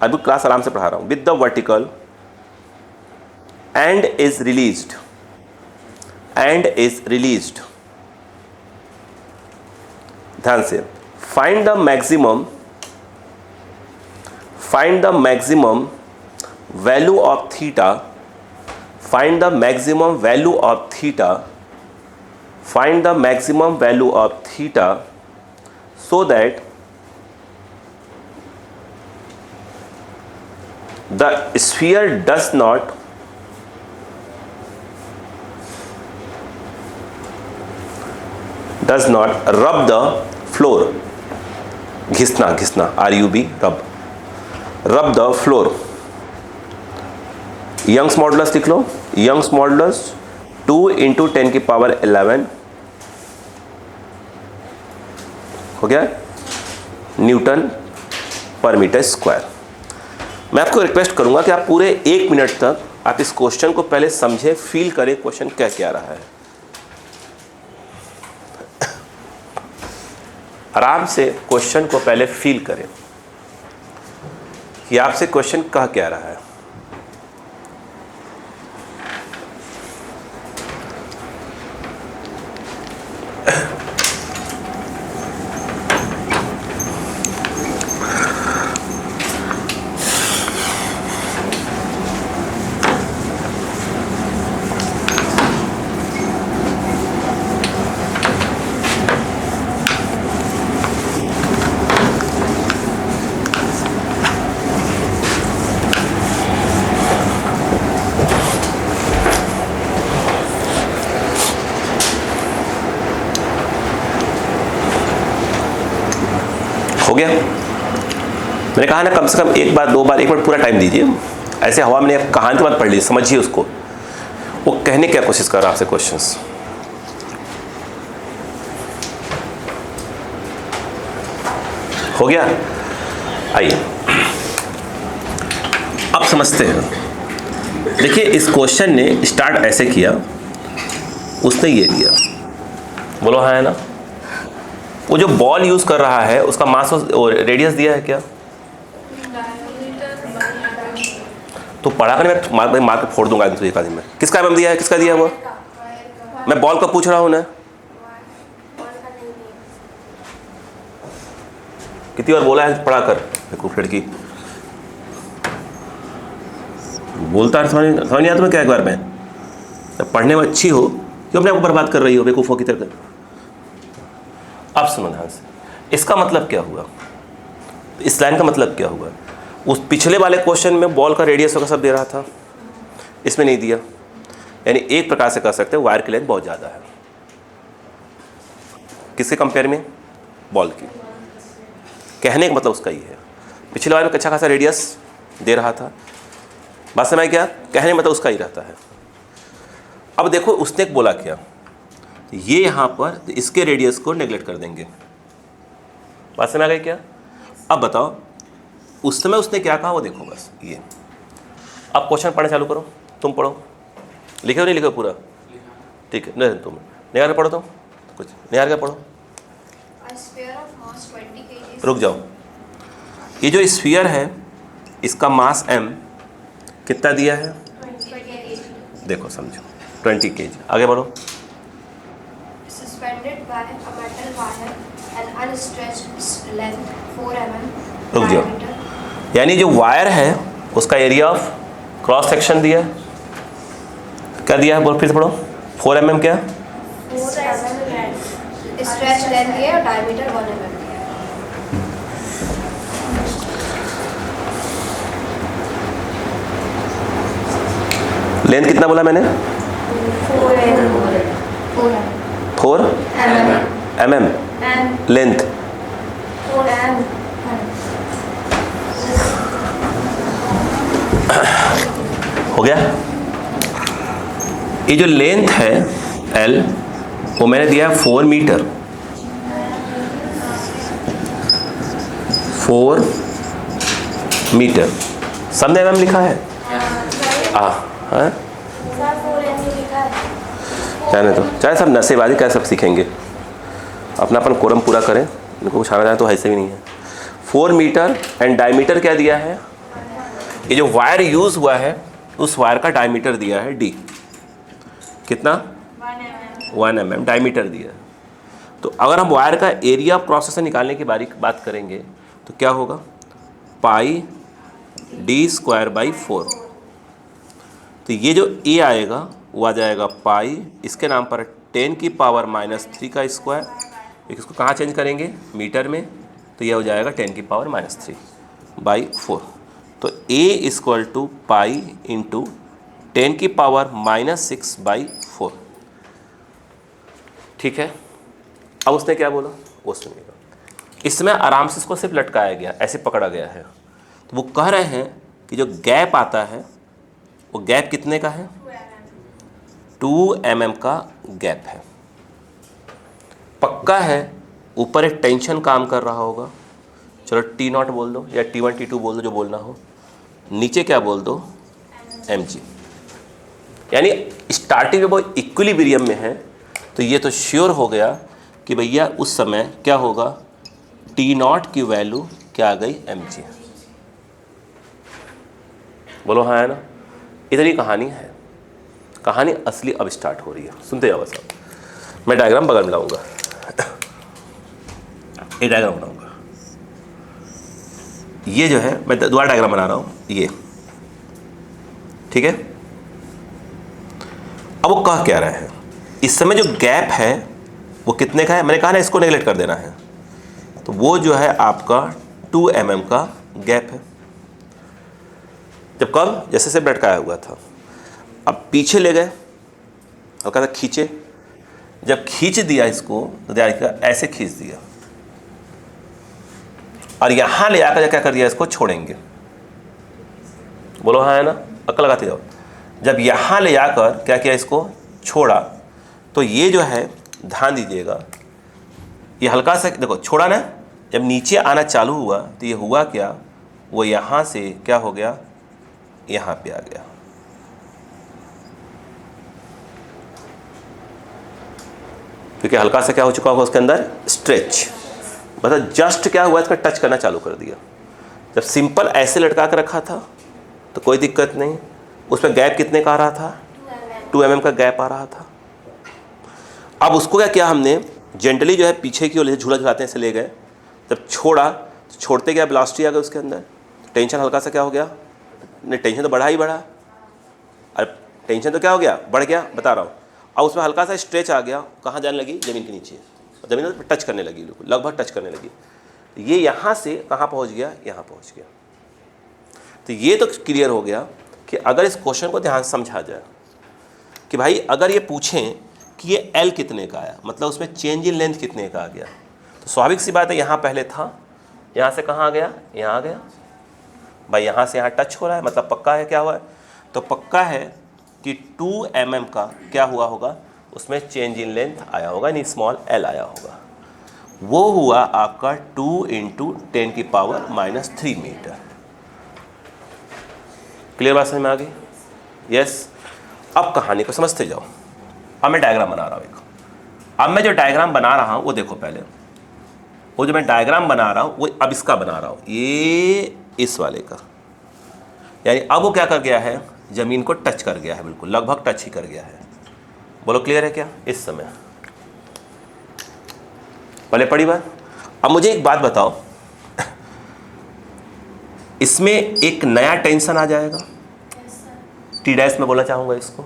अभी क्लास आराम से पढ़ा रहा हूँ, with the vertical, and is released, ध्यान से। find the maximum value of theta, find the maximum value of theta, so that the sphere does not rub the floor, घिसना घिसना, RUB rub the floor. Young's modulus लिख लो, Young's modulus 2 × 10⁻11 हो गया Newton पर metre square. मैं आपको request करूंगा कि आप पूरे 1 मिनट तक आप इस क्वेश्चन को पहले समझें, फील करें क्वेश्चन क्या क्या रहा है। आराम से क्वेश्चन को पहले फील करें कि आपसे क्वेश्चन कह क्या रहा है। हो गया? मैंने कहा ना कम से कम 1 बार 2 बार 1 बार पूरा टाइम दीजिए। ऐसे हवा मैंने कहानी के बाद पढ़ ली, समझिए उसको, वो कहने क्या कोशिश कर रहा है आपसे क्वेश्चंस। हो गया? आइए अब समझते हैं। देखिए इस क्वेश्चन ने स्टार्ट ऐसे किया, उसने ये दिया, बोलो हाँ है ना। वो जो बॉल यूज कर रहा है उसका मास और रेडियस दिया है क्या? तो पढ़ा कर मैं मार के फोड़ दूंगा एक आदमी में। किसका एमएम दिया है, किसका दिया हुआ? मैं बॉल का पूछ रहा हूँ ना। कितनी बार बोला है पढ़ा कर, बेवकूफ लड़की। बोलता है समझ नहीं आता मैं क्या एक बार में। जब पढ़ने में अच्छी हो क्यों अपने आप को बर्बाद कर रही हो बेवकूफ़ों की तरह। अब सुनो ध्यान से, इसका मतलब क्या हुआ, इस लाइन का मतलब क्या हुआ? उस पिछले वाले क्वेश्चन में बॉल का रेडियस का सब दे रहा था, इसमें नहीं दिया। यानी एक प्रकार से कह सकते हैं वायर की लेंथ बहुत ज़्यादा है। किसके कंपेयर में? बॉल की। कहने का मतलब उसका ही है। पिछले वाले में अच्छा खासा रेडियस दे रहा था, बात समझ क्या? कहने मतलब उसका ही रहता है। अब देखो उसने बोला क्या, ये यहाँ पर इसके रेडियस को नेगलेक्ट कर देंगे। बात समझ आ गई क्या? अब बताओ उस समय उसने क्या कहा, वो देखो बस ये। अब क्वेश्चन पढ़ना चालू करो, तुम पढ़ो। लिखे हो नहीं लिखे पूरा? ठीक है, नहीं तुम निहार के पढ़ो, तुम कुछ निहार के पढ़ो। रुक जाओ, ये जो स्फीयर है इसका मास m कितना दिया है? 20 देखो समझो 20 kg। आगे बढ़ो। Suspended by a metal wire and unstretched length 4 mm. रुक जाओ, यानी जो वायर है उसका एरिया ऑफ क्रॉस सेक्शन दिया है, क्या दिया है? बोल फिर से पढ़ो। 4 mm क्या? 4 mm stretch length दिया है और diameter 1 mm दिया है। लेंथ कितना बोला मैंने? 4 mm लेंथ। 4 mm हो गया? ये जो लेंथ है L वो मैंने दिया है 4 मीटर। 4 मीटर सबने mm लिखा है? हाँ जाने तो चाहे सब नशेबाजी क्या सब सीखेंगे, अपना अपन कोरम पूरा करें। इनको कुछ आना जाए तो ऐसे भी नहीं है। 4 मीटर एंड डायमीटर क्या दिया है? ये जो वायर यूज हुआ है उस वायर का डायमीटर दिया है D। कितना? 1 mm डायमीटर दिया है। तो अगर हम वायर का एरिया प्रोसेस से निकालने की बात करेंगे तो क्या होगा? पाई d²/4। तो ये जो A आएगा वो आ जाएगा पाई, इसके नाम पर 10⁻³ का स्क्वायर। इसको कहाँ चेंज करेंगे? मीटर में। तो ये हो जाएगा 10⁻³ /4। तो a equal to pi into 10⁻⁻⁶/4। ठीक है, अब उसने क्या बोला वो सुनिएगा। इसमें आराम से इसको सिर्फ लटकाया गया, ऐसे पकड़ा गया है। तो वो कह रहे हैं कि जो गैप आता है वो गैप कितने का है, 2 mm का गैप है। पक्का है ऊपर एक टेंशन काम कर रहा होगा, चलो T0 बोल दो या T1 T2 बोल दो, जो बोलना हो। नीचे क्या बोल दो, mg। यानी स्टार्टिंग में वो इक्विलिब्रियम में है, तो ये तो श्योर हो गया कि भैया उस समय क्या होगा, T0 की वैल्यू क्या आ गई, mg। बोलो हाँ है ना। इतनी कहानी है, कहानी असली अब स्टार्ट हो रही है, सुनते जाओ बस। मैं डायग्राम बगल में लाऊंगा, ये डायग्राम बनाऊंगा। ये जो है मैं दोबारा डायग्राम बना रहा हूँ, ये ठीक है। अब वो कह क्या रहा है, इस समय जो गैप है वो कितने का है, मैंने कहा ना इसको नेगलेक्ट कर देना है। तो वो जो है आपका 2 mm का गैप है। जब कब, जैसे से लटकाया हुआ था, अब पीछे ले गए, हल्का सा खींचे, जब खींच दिया इसको तो ऐसे खींच दिया और यहां ले आकर क्या कर दिया, इसको छोड़ेंगे। बोलो हाँ है ना, अक्ल लगाते जाओ। जब यहां ले आकर क्या किया, इसको छोड़ा, तो ये जो है ध्यान दीजिएगा, ये हल्का सा देखो छोड़ा ना, जब नीचे आना चालू हुआ तो ये हुआ क्या, वो यहां से क्या हो गया, यहां पे आ गया। क्योंकि हल्का सा क्या हो चुका होगा उसके अंदर, स्ट्रेच, मतलब जस्ट क्या हुआ, इसका टच करना चालू कर दिया। जब सिंपल ऐसे लटका कर रखा था तो कोई दिक्कत नहीं, उसमें गैप कितने का आ रहा था, 2 mm का गैप आ रहा था। अब उसको क्या किया हमने, जेंटली जो है पीछे की ओर झूला झुलाते हैं ऐसे ले गए। जब छोड़ा तो छोड़ते क्या वेलोसिटी आ गई उसके अंदर, टेंशन हल्का सा क्या हो गया, नहीं टेंशन तो बढ़ा ही बढ़ा, अरे टेंशन तो क्या हो गया, बढ़ गया, बता रहा हूँ। और उसमें हल्का सा स्ट्रेच आ गया, कहाँ जाने लगी, ज़मीन के नीचे, ज़मीन पर टच करने लगी, लगभग टच करने लगी। ये यहाँ से कहाँ पहुँच गया, यहाँ पहुँच गया। तो ये तो क्लियर हो गया कि अगर इस क्वेश्चन को ध्यान से समझा जाए कि भाई अगर ये पूछें कि ये L कितने का आया, मतलब उसमें चेंज इन लेंथ कितने का आ गया, तो स्वाभाविक सी बात है यहाँ पहले था, यहाँ से कहाँ आ गया, यहाँ आ गया। भाई यहाँ से यहाँ टच हो रहा है, मतलब पक्का है क्या हुआ है, तो पक्का है कि 2 mm का क्या हुआ होगा, उसमें चेंज इन लेंथ आया होगा, यानी स्मॉल l आया होगा। वो हुआ आपका 2 × 10⁻³ मीटर। क्लियर बात समझ में आ गई, यस। अब कहानी को समझते जाओ। अब मैं डायग्राम बना रहा हूँ एक, अब मैं जो डायग्राम बना रहा हूँ वो देखो पहले, वो जो मैं डायग्राम बना रहा हूँ वो अब इसका बना रहा हूँ, ये इस वाले का, यानी अब वो क्या कर गया है, ज़मीन को टच कर गया है, बिल्कुल लगभग टच ही कर गया है। बोलो क्लियर है क्या इस समय, भले पड़ी बात। अब मुझे एक बात बताओ, इसमें एक नया टेंशन आ जाएगा, T डैश में बोलना चाहूँगा इसको,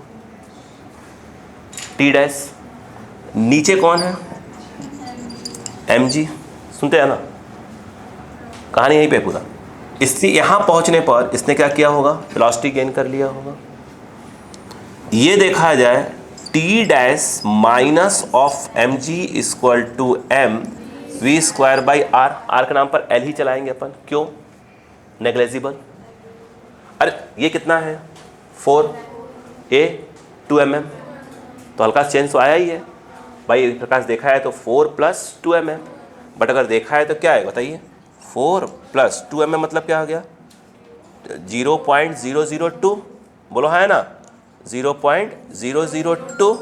T डैश। नीचे कौन है, mg, सुनते हैं ना, कहानी यहीं पे पूरा। इससे यहाँ पहुँचने पर इसने क्या किया होगा, वेलोसिटी गेन कर लिया होगा। ये देखा जाए T dash minus of mg equal to m v²/r, r के नाम पर l ही चलाएंगे अपन, क्यों, नेग्लेजिबल। अरे ये कितना है, 4a 2 mm, तो हल्का चेंज तो आया ही है भाई। प्रकाश देखा है तो 4 + 2 mm, बट अगर देखा है तो क्या है बताइए, 4 + 2 mm मतलब क्या आ गया, 0.002। बोलो हाँ है ना, 0.002।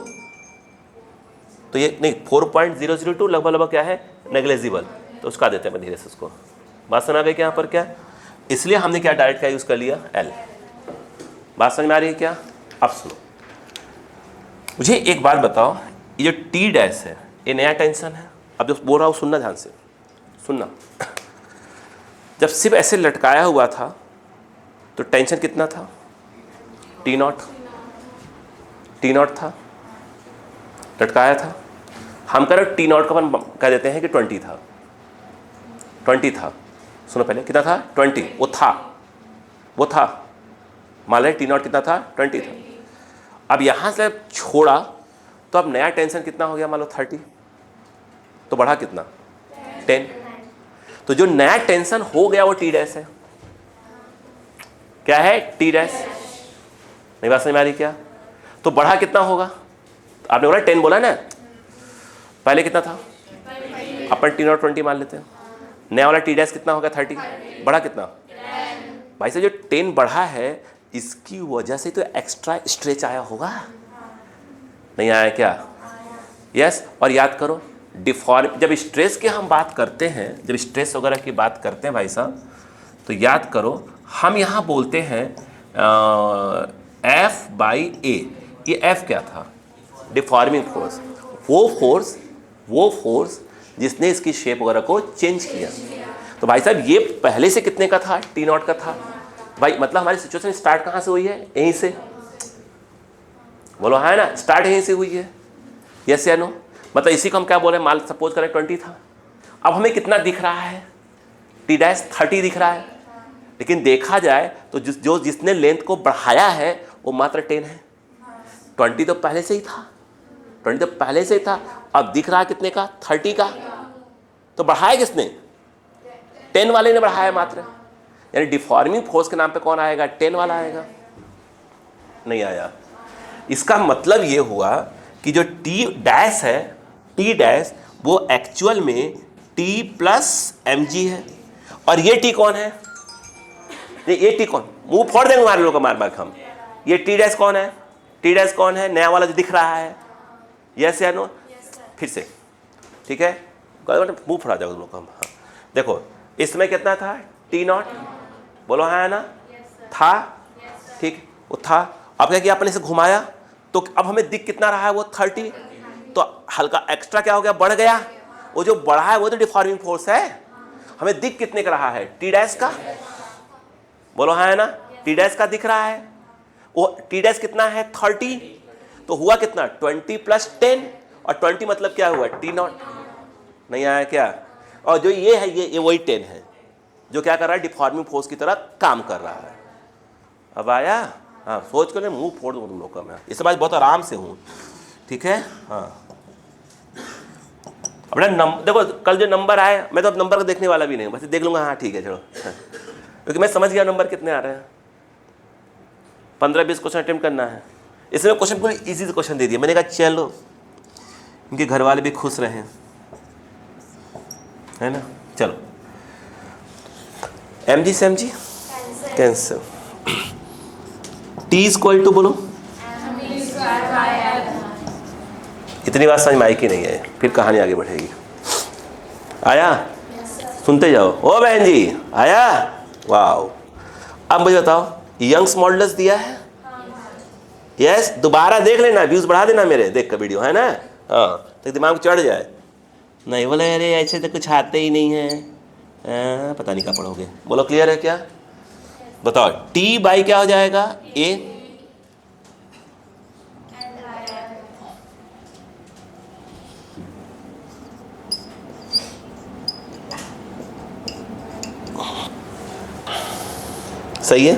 तो ये नहीं, 4.002 लगभग क्या है, नेग्लेजिबल, तो उसका देते हैं धीरे से उसको। बात समझ आ गई कि यहाँ पर क्या, इसलिए हमने क्या डायरेक्ट क्या यूज़ कर लिया, L। बात समझ में आ रही है क्या। अब सुनो, मुझे एक बात बताओ, ये जो T डैश है ये नया टेंशन है। अब जो बोल रहा हूँ सुनना ध्यान से, सुनना। जब सिर्फ ऐसे लटकाया हुआ था तो टेंशन कितना था, T0 था, लटकाया था। हम कह रहे T0 का अपन कह देते हैं कि 20 था। सुनो पहले कितना था, 20, वो था। वो था, मान लें टी नॉट कितना था 20 था। अब यहाँ से छोड़ा तो अब नया टेंशन कितना हो गया, मान लो 30, तो बढ़ा कितना 10। तो जो नया टेंशन हो गया वो टी डैश है। क्या है? T dash. मेरी बात समझ में आ रही क्या? तो बढ़ा कितना होगा? आपने बोला 10 बोला ना, पहले कितना था? अपन टी नॉट 20 मान लेते हैं। नया वाला टी डैश कितना होगा 30, बढ़ा कितना? भाई साहब जो 10 बढ़ा है इसकी वजह से तो एक्स्ट्रा स्ट्रेच आया होगा, नहीं आया क्या? यस। और याद करो डिफॉर्म, जब स्ट्रेस की हम बात करते हैं, जब स्ट्रेस वगैरह की बात करते हैं भाई साहब, तो याद करो हम यहाँ बोलते हैं F बाई ए। ये F क्या था? Deforming force. वो फोर्स जिसने इसकी शेप वगैरह को चेंज किया। तो भाई साहब ये पहले से कितने का था? टी नॉट का था। भाई मतलब हमारी सिचुएशन स्टार्ट कहाँ से हुई है? यहीं से। बोलो है ना, स्टार्ट यहीं से हुई है। यस या नो? मतलब इसी को हम क्या बोल रहे हैं, मान सपोज करें 20 था, अब हमें कितना दिख रहा है? टी डैश 30 दिख रहा है। लेकिन देखा जाए तो जिसने लेंथ को बढ़ाया है वो मात्र 10 है। 20 तो पहले से ही था, 20 तो पहले से ही था। अब दिख रहा है कितने का? 30 का। तो बढ़ाया किसने? 10 वाले ने बढ़ाया मात्र। यानी डिफॉर्मिंग फोर्स के नाम पे कौन आएगा? 10 वाला आएगा। नहीं आया। इसका मतलब ये हुआ कि जो टी डैश है, टी डैश वो एक्चुअल में टी प्लस एम जी है। और ये टी कौन है? ये टी कौन? मुंह फोड़ देंगे हमारे लोग का मार मार हम। ये टी डैश कौन है? टी डैश कौन है? नया वाला जो दिख रहा है। यस या नो? फिर से ठीक है, मुंह फोड़ा जाओगे लोग हम। हाँ देखो इसमें कितना था? T not. बोलो हाँ ना? था। ठीक, वो था। अब क्या किया? अपने से घुमाया तो अब हमें दिख कितना रहा है? वो 30। तो हल्का एक्स्ट्रा क्या हो गया? बढ़ गया। वो जो बढ़ा है वो तो डिफॉर्मिंग फोर्स है। हमें दिख कितने का रहा है? टी डैश का। बोलो हाँ है ना? टी डैश का दिख रहा है। वो टी डैश कितना है? 30। तो हुआ कितना? 20 प्लस 10। और 20 मतलब क्या हुआ? T not. नहीं आया क्या? और जो ये है ये वही 10 है जो क्या कर रहा है? डिफॉर्मिंग फोर्स की तरह काम कर रहा है। अब आया? हाँ सोच कर मुंह फोड़ दूँ तुम लोग का। मैं इस बार बहुत आराम से हूँ, ठीक है। हाँ अपना नंबर देखो, कल जो नंबर आए मैं तो अब नंबर को देखने वाला भी नहीं हूँ, बस देख लूँगा हाँ ठीक है चलो। क्योंकि मैं समझ गया नंबर कितने आ रहे हैं। 15-20 क्वेश्चन अटेम्प्ट करना है। इसमें क्वेश्चन पूरी इजी से क्वेश्चन दे दिया। मैंने कहा चलो इनके घर वाले भी खुश रहें, है ना। चलो एम जी से M G cancel. T equal to बोलो। इतनी बात समझ में आई कि नहीं है? फिर कहानी आगे बढ़ेगी। आया? सुनते जाओ। ओ बहन जी आया? वाओ। अब मुझे बताओ यंग्स मॉडुलस दिया है? यस। दोबारा देख लेना, व्यूज बढ़ा देना मेरे देख कर वीडियो, है ना। हाँ तो दिमाग चढ़ जाए। नहीं बोले अरे ऐसे तो कुछ आते ही नहीं है, पता नहीं क्या पढ़ोगे। बोलो क्लियर है क्या? बताओ टी बाई क्या हो जाएगा? ए। सही है?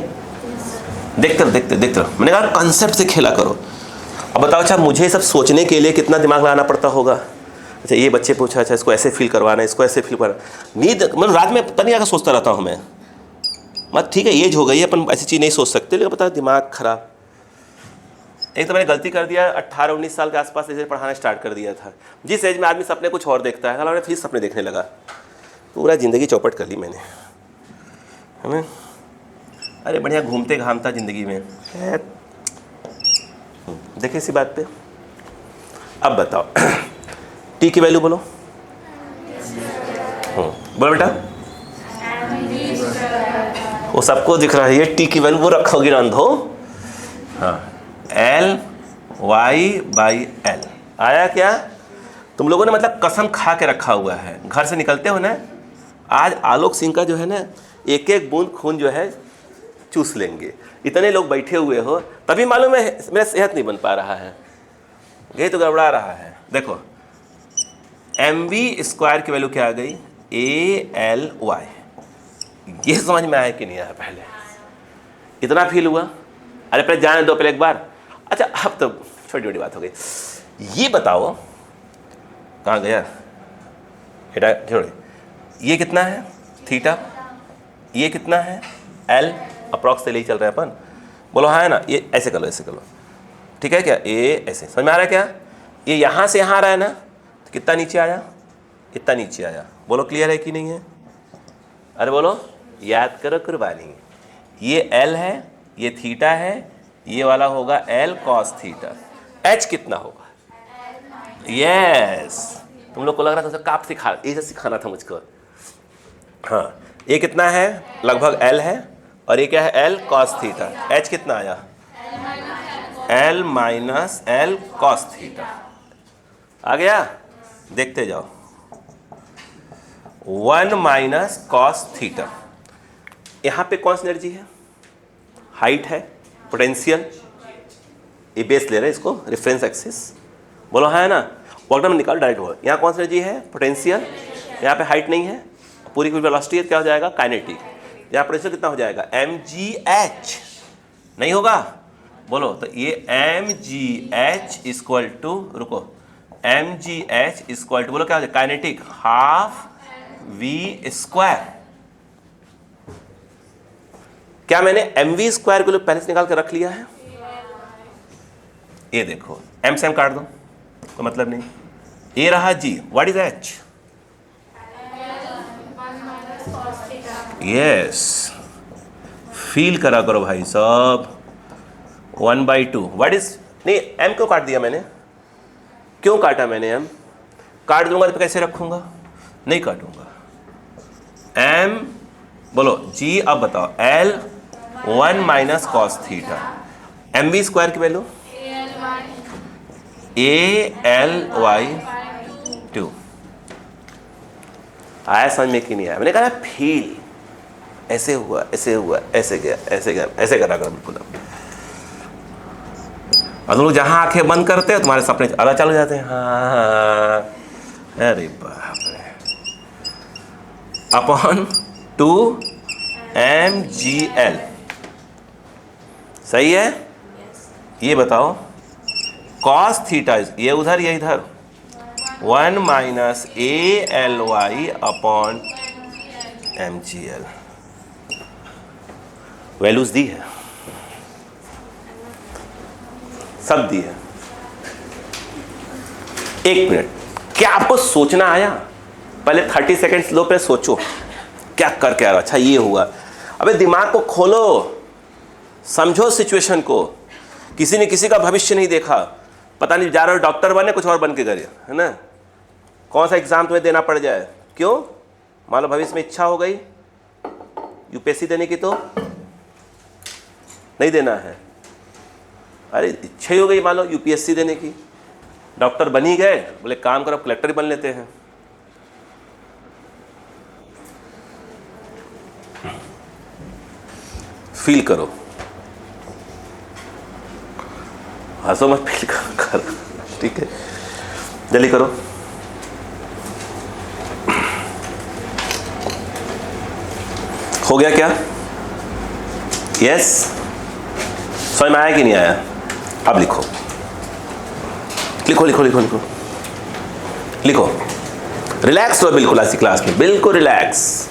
देखते रहो। मैंने कहा कॉन्सेप्ट से खेला करो। अब बताओ अच्छा मुझे सब सोचने के लिए कितना दिमाग लगाना पड़ता होगा। अच्छा ये बच्चे पूछा, अच्छा इसको ऐसे फील करवाना है, इसको ऐसे फील करवाना। नींद मतलब रात में पता नहीं आकर सोचता रहता हूँ मैं। मत ठीक है एज हो गई है, अपन ऐसी चीज़ नहीं सोच सकते, लेकिन पता दिमाग खराब। एक तो मैंने गलती कर दिया, 18-19 साल के आसपास ऐसे पढ़ाना स्टार्ट कर दिया था। जिस एज में आदमी सपने कुछ और देखता है, मैंने फिर सपने देखने लगा। पूरा ज़िंदगी चौपट कर ली मैंने, है ना। अरे बढ़िया घूमते घामता ज़िंदगी में। देखिए इसी बात पे। अब बताओ टी की वैल्यू बोलो। बोलो बेटा। वो सबको दिख रहा है ये टी की वैल्यू वो रखोगे ना अंधो। हाँ एल वाई बाई एल आया क्या? तुम लोगों ने मतलब कसम खा के रखा हुआ है, घर से निकलते हो ना आज आलोक सिंह का जो है ना एक एक बूंद खून जो है चूस लेंगे। इतने लोग बैठे हुए हो तभी मालूम है मेरा सेहत नहीं बन पा रहा है, ये तो गड़बड़ा रहा है। देखो एम वी स्क्वायर की वैल्यू क्या आ गई? A L Y. ये समझ में आया कि नहीं आया? पहले इतना फील हुआ? अरे पहले जाने दो, पहले एक बार। अच्छा अब तो छोटी छोटी बात हो गई। ये बताओ कहाँ गया बेटा, छोड़े। ये कितना है थीटा, ये कितना है एल, अप्रॉक्स से ले चल रहे हैं अपन, बोलो हाँ है ना। ये ऐसे कर लो, ऐसे कर लो, ठीक है क्या? ये ऐसे समझ में आ रहा है क्या? ये यहाँ से यहाँ आ रहा है ना, तो कितना नीचे आया? इतना नीचे आया। बोलो क्लियर है कि नहीं है? अरे बोलो, याद करो कुर्बानी। ये एल है, ये थीटा है, ये वाला होगा एल कॉस थीटा। एच कितना होगा? यस, तुम लोग को लग रहा था काप सिखा, ये सिखाना था मुझको। हाँ, ये कितना है? लगभग एल है, और ये क्या है? L cos theta. एच कितना आया? L minus L cos theta. आ गया? देखते जाओ। 1 माइनस कॉस थीटा। यहाँ पे कौन सी एनर्जी है? हाइट है, पोटेंशियल। ये बेस ले रहे हैं इसको, रेफरेंस एक्सिस। बोलो हाँ है ना? वॉल्यूम में निकाल डायरेक्ट हो। यहाँ कौन सी एनर्जी है? पोटेंशियल। यहाँ पे हाइट नहीं है, पूरी की वेलोसिटी क्या हो जाएगा? काइनेटिक। यहाँ पोटेंशियल कितना हो जाएगा? mgh। नहीं होगा? बोलो तो ये mgh इक्वल टू, रुको, mgh इक्वल टू, बोलो क्या हो जाएगा? Kinetic half v square. क्या मैंने mv स्क्वायर को पहले से निकाल कर रख लिया है? ये देखो, m से m काट दो, कोई मतलब नहीं। ये रहा g, what is h? Yes, feel करा करो भाई साहब। 1/2 व्हाट इज, नहीं m क्यों काट दिया मैंने? क्यों काटा मैंने m? काट दूंगा तो कैसे रखूंगा? नहीं काटूंगा। m, बोलो g, अब बताओ l 1 minus cos theta. mv square की वैल्यू ALY2। आया समझ में कि नहीं आया? मैंने कहा फील, ऐसे हुआ, ऐसे हुआ, ऐसे गया, ऐसे गया, ऐसे करा कर बिल्कुल। अब तुम लोग जहाँ आंखें बंद करते हो तुम्हारे सपने अलग चालू जाते हैं। हाँ, अरे बाप रे। अपॉन 2mgl, सही है? ये बताओ कॉस थीटा, ये उधर ये इधर, 1 minus ALY upon mgl। Values दी है, सब दी है। 1 मिनट, क्या आपको सोचना आया? पहले 30 सेकेंड लो, पे सोचो क्या कर क्या रहा। अच्छा ये हुआ, अबे दिमाग को खोलो, समझो सिचुएशन को। किसी ने किसी का भविष्य नहीं देखा, पता नहीं जा रहे हो डॉक्टर बने, कुछ और बन के गए, है ना? कौन सा एग्जाम तुम्हें देना पड़ जाए? क्यों? मान लो भविष्य में इच्छा हो गई यूपीएससी देने की, तो नहीं देना है। अरे इच्छा ही हो गई मान लो यूपीएससी देने की, डॉक्टर बन ही गए, बोले काम करो कलेक्टर ही बन लेते हैं। फील करो, हंसो मत, फील करो, ठीक है? जल्दी करो। हो गया क्या? यस, समझ में आया कि नहीं आया? अब लिखो, लिखो लिखो लिखो लिखो लिखो। रिलैक्स हो बिल्कुल, ऐसी क्लास में बिल्कुल रिलैक्स।